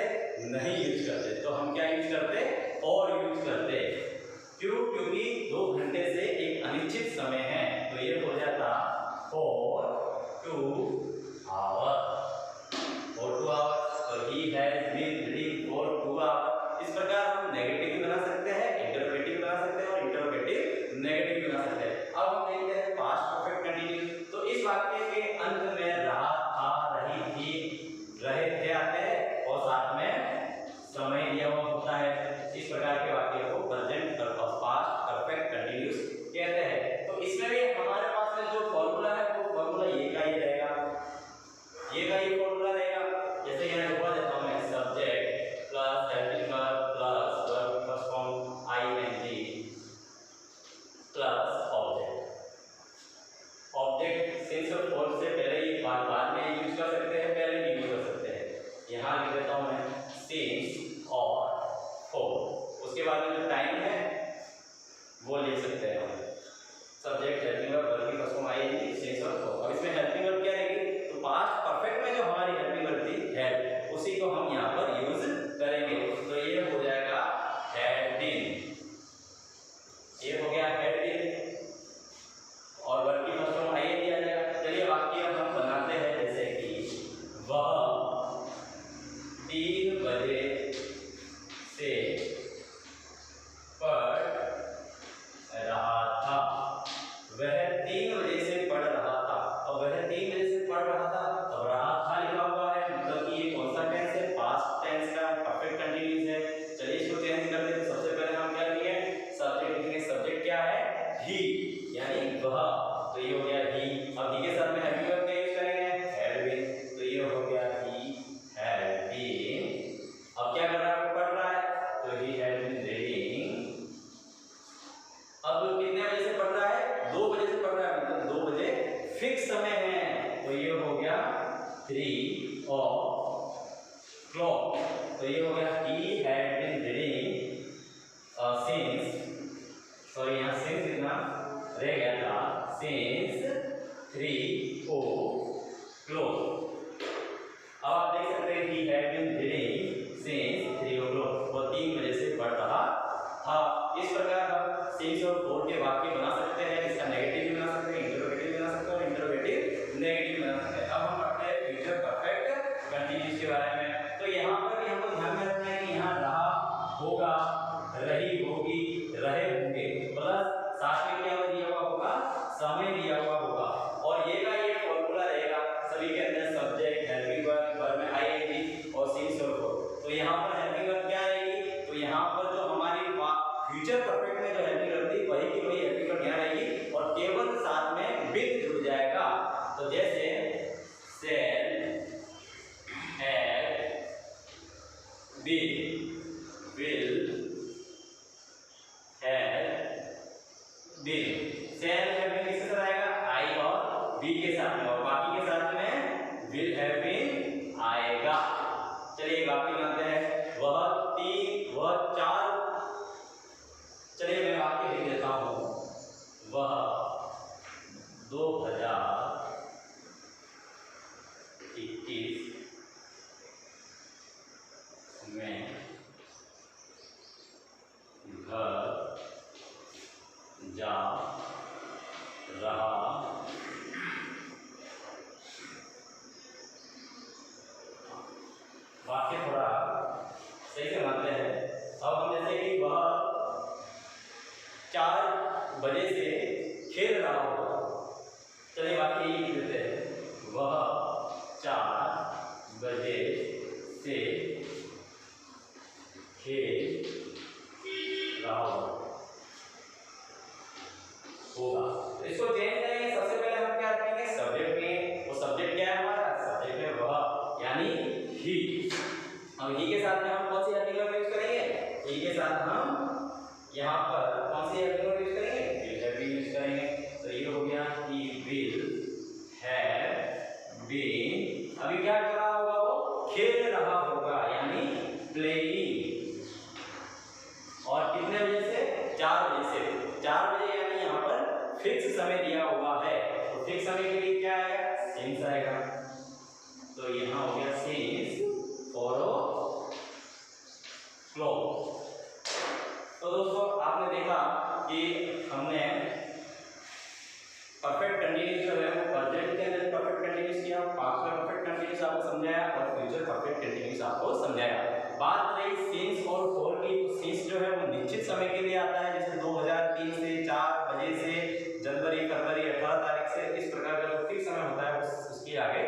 नहीं यूज करते, तो हम क्या यूज करते और यूज करते। क्यों? क्योंकि 2 घंटे से एक अनिश्चित समय है, तो ये हो जाता for 2 hours, for 2 hours। तो he has been reading for 2 hours। इस प्रकार हम नेगेटिव भी बना सकते हैं, इंटरोगेटिव बना सकते हैं और इंटरोगेटिव नेगेटिव बना सकते हैं। अब हम देखते हैं पास्ट परफेक्ट कंटिन्यूअस। तो इस वाक्य के अंत में रहा, था, रही, थी, रहे थे आते हैं और साथ में समय दिया हुआ होता है। इस प्रकार के वाक्य को प्रेजेंट और पास्ट परफेक्ट कंटिन्यूअस कहते हैं। तो इसमें भी हमारे पास में जो फॉर्मूला है वो फॉर्मूला ये का ही रहेगा, ये का ही फॉर्मूला रहेगा। जैसे यहाँ लिखवा देता हूँ मैं, subject plus helping verb plus verb first form ING plus object. Object since और फॉर से पहले ही बाद में यूज कर सकते हैं, पहले भी यूज कर सकते हैं। यहाँ लिख देता हूँ मैं सिंस और फॉर, उसके बाद में जो टाइम है वो लिख सकते हैं हम, सब्जेक्ट हेल्पिंग वर्ब वर्ब की फर्स्ट फॉर्म आईएनजी सिंस और फॉर। अब इसमें हेल्पिंग वर्ब क्या रहेगी? तो पास्ट परफेक्ट में जो हमारी हेल्पिंग वर्ब थी हेल्प, उसी को हम यहाँ पर यूज करेंगे। तो ये हो जाएगा हैड बीन, ये हो गया हैड बीन और वर्ब की फर्स्ट फॉर्म आईएनजी आ जाएगा। चलिए वाक्य हम बनाते हैं, जैसे कि वह 3 बजे से पढ़ रहा था। वह 3 बजे से पढ़ रहा था, और वह 3 बजे से पढ़ रहा था, तो रहा था लिखा हुआ है, मतलब कि ये कौन सा टेंस है? पास्ट टेंस का परफेक्ट कंटिन्यूअस है। चलिए इसको चेंज कर देते। सबसे पहले हम क्या लिखेंगे? सब्जेक्ट लिखेंगे। सब्जेक्ट क्या है? ही, यानी वह, तो ये हो गया ही। अब ही के साथ में हैव वर्ब का यूज करेंगे, हैड बीन, तो ये हो गया ही हैड बीन। अब क्या कर रहा है? पढ़ रहा है, तो ही हैड बीन रीडिंग। अब कितने बजे से पढ़ रहा है? 2 बजे से पढ़ रहा है, मतलब 2 बजे फिक्स समय है, तो ये हो गया 3 o'clock। तो ये हो गया he had been reading since, sorry यहाँ सिंस लिखना रह गया था, since 3 o'clock। अब आप देख सकते हैं he had been reading since 3 o'clock, वो 3 बजे से पढ़ रहा था। इस प्रकार हम सिंस और फॉर के वाक्य बना सकते हैं। इसका नेगेटिव भी बना सकते हैं, इंटरोगेटिव बना सकते हैं और इंटरोगेटिव नेगेटिव बना सकते हैं। अब हम पढ़ते हैं फ्यूचर परफेक्ट कंटिन्यूअस के बारे में। तो यहाँ पर भी हमको ध्यान में रखना है कि यहाँ रहा होगा, रही होगी, रहे होंगे, प्लस साथ में क्या दिया हुआ होगा? समय दिया हुआ होगा, और ये का ये फॉर्मूला रहेगा सभी के अंदर, सब्जेक्ट हेल्पिंग वर्ब वर्ब में आईएनजी और सिंस और फॉर। तो यहाँ पर हेल्पिंग वर्ब क्या रहेगी? तो यहाँ पर जो हमारी फ्यूचर परफेक्ट में जो हेल्पिंग वर्ब थी वही की वही हेल्पिंग वर्ब यहाँ रहेगी, और केवल साथ में विल जुड़ जाएगा। तो जैसे shall, have, been, will, have been। shall have been किसके साथ आएगा? I और be के साथ में, और बाकी के साथ में will have been आएगा। चलिए वाक्य बनाते हैं। वह 4, चलिए मैं वाक्य लिख देता हूँ। वह 2021 में घर जा रहा वाक्य थोड़ा सही से मानते हैं। अब हम जैसे कि वह 4 बजे से खेल रहा होगा, चलिए वाक्य ये लिख देते हैं। वह 4 बजे से खेल रहा होगा। तो इसको चेंज करेंगे। सबसे पहले हम क्या करेंगे? सब्जेक्ट में, वो सब्जेक्ट क्या है हमारा? सब्जेक्ट में वह, यानी ही। अब ही के साथ में हम कौन सी हेल्पिंग वर्ब यूज करेंगे? ही के साथ हम यहाँ पर कौन सी हेल्पिंग वर्ब यूज करेंगे? विल हैव बीन यूज करेंगे। तो ये हो गया he will have बीन, अभी क्या कर रहा होगा वो, खेल रहा होगा यानी प्लेइंग। और कितने बजे से, 4 बजे से। 4 बजे यानी यहाँ पर फिक्स समय दिया हुआ है, तो फिक्स समय के लिए क्या आएगा, सिंस आएगा। तो यहाँ हो गया सिंस 4 o'clock। तो दोस्तों आपने देखा कि हमने परफेक्ट कंटीन्यूअस जो है वो प्रेजेंट के अंदर परफेक्ट कंटीन्यूअस किया, पास्ट में परफेक्ट कंटीन्यूअस आपको समझाया और फ्यूचर परफेक्ट कंटीन्यूअस आपको समझाया। बात रही सिंस और फॉर की, तो सिंस जो है वो निश्चित समय के लिए आता है, जैसे 2003 से 4 बजे से जनवरी फरवरी 18 तारीख से, इस प्रकार का जो फिक्स समय होता है उसके आगे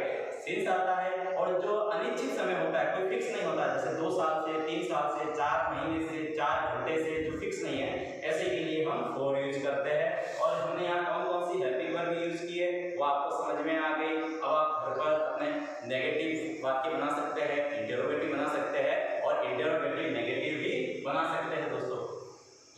सिंस आता है। और जो अनिश्चित समय होता है, कोई फिक्स नहीं होता, जैसे 2 साल से 3 साल से 4 महीने से 4 घंटे से, जो फिक्स नहीं है, ऐसे के लिए हम फॉर यूज करते हैं। और हमने यहाँ कौन कौन सी हेल्पिंग वर्ब यूज की है वो आपको समझ में आ गई। अब आप घर पर अपने नेगेटिव वाक्य बना सकते हैं, इंटरोगेटिव बना सकते हैं और इंटरोगेटिव नेगेटिव भी बना सकते हैं। दोस्तों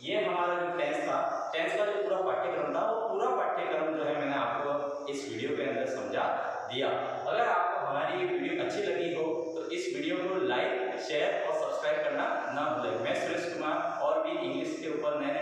ये हमारा जो टेंस था, टेंस का जो पूरा पाठ्यक्रम था, वो पूरा पाठ्यक्रम जो है मैंने आपको इस वीडियो के अंदर समझा दिया। अगर आपको हमारी ये वीडियो अच्छी लगी हो तो इस वीडियो को लाइक, शेयर और सब्सक्राइब करना ना भूलें। मैं सुरेश कुमार और भी इंग्लिश के ऊपर नए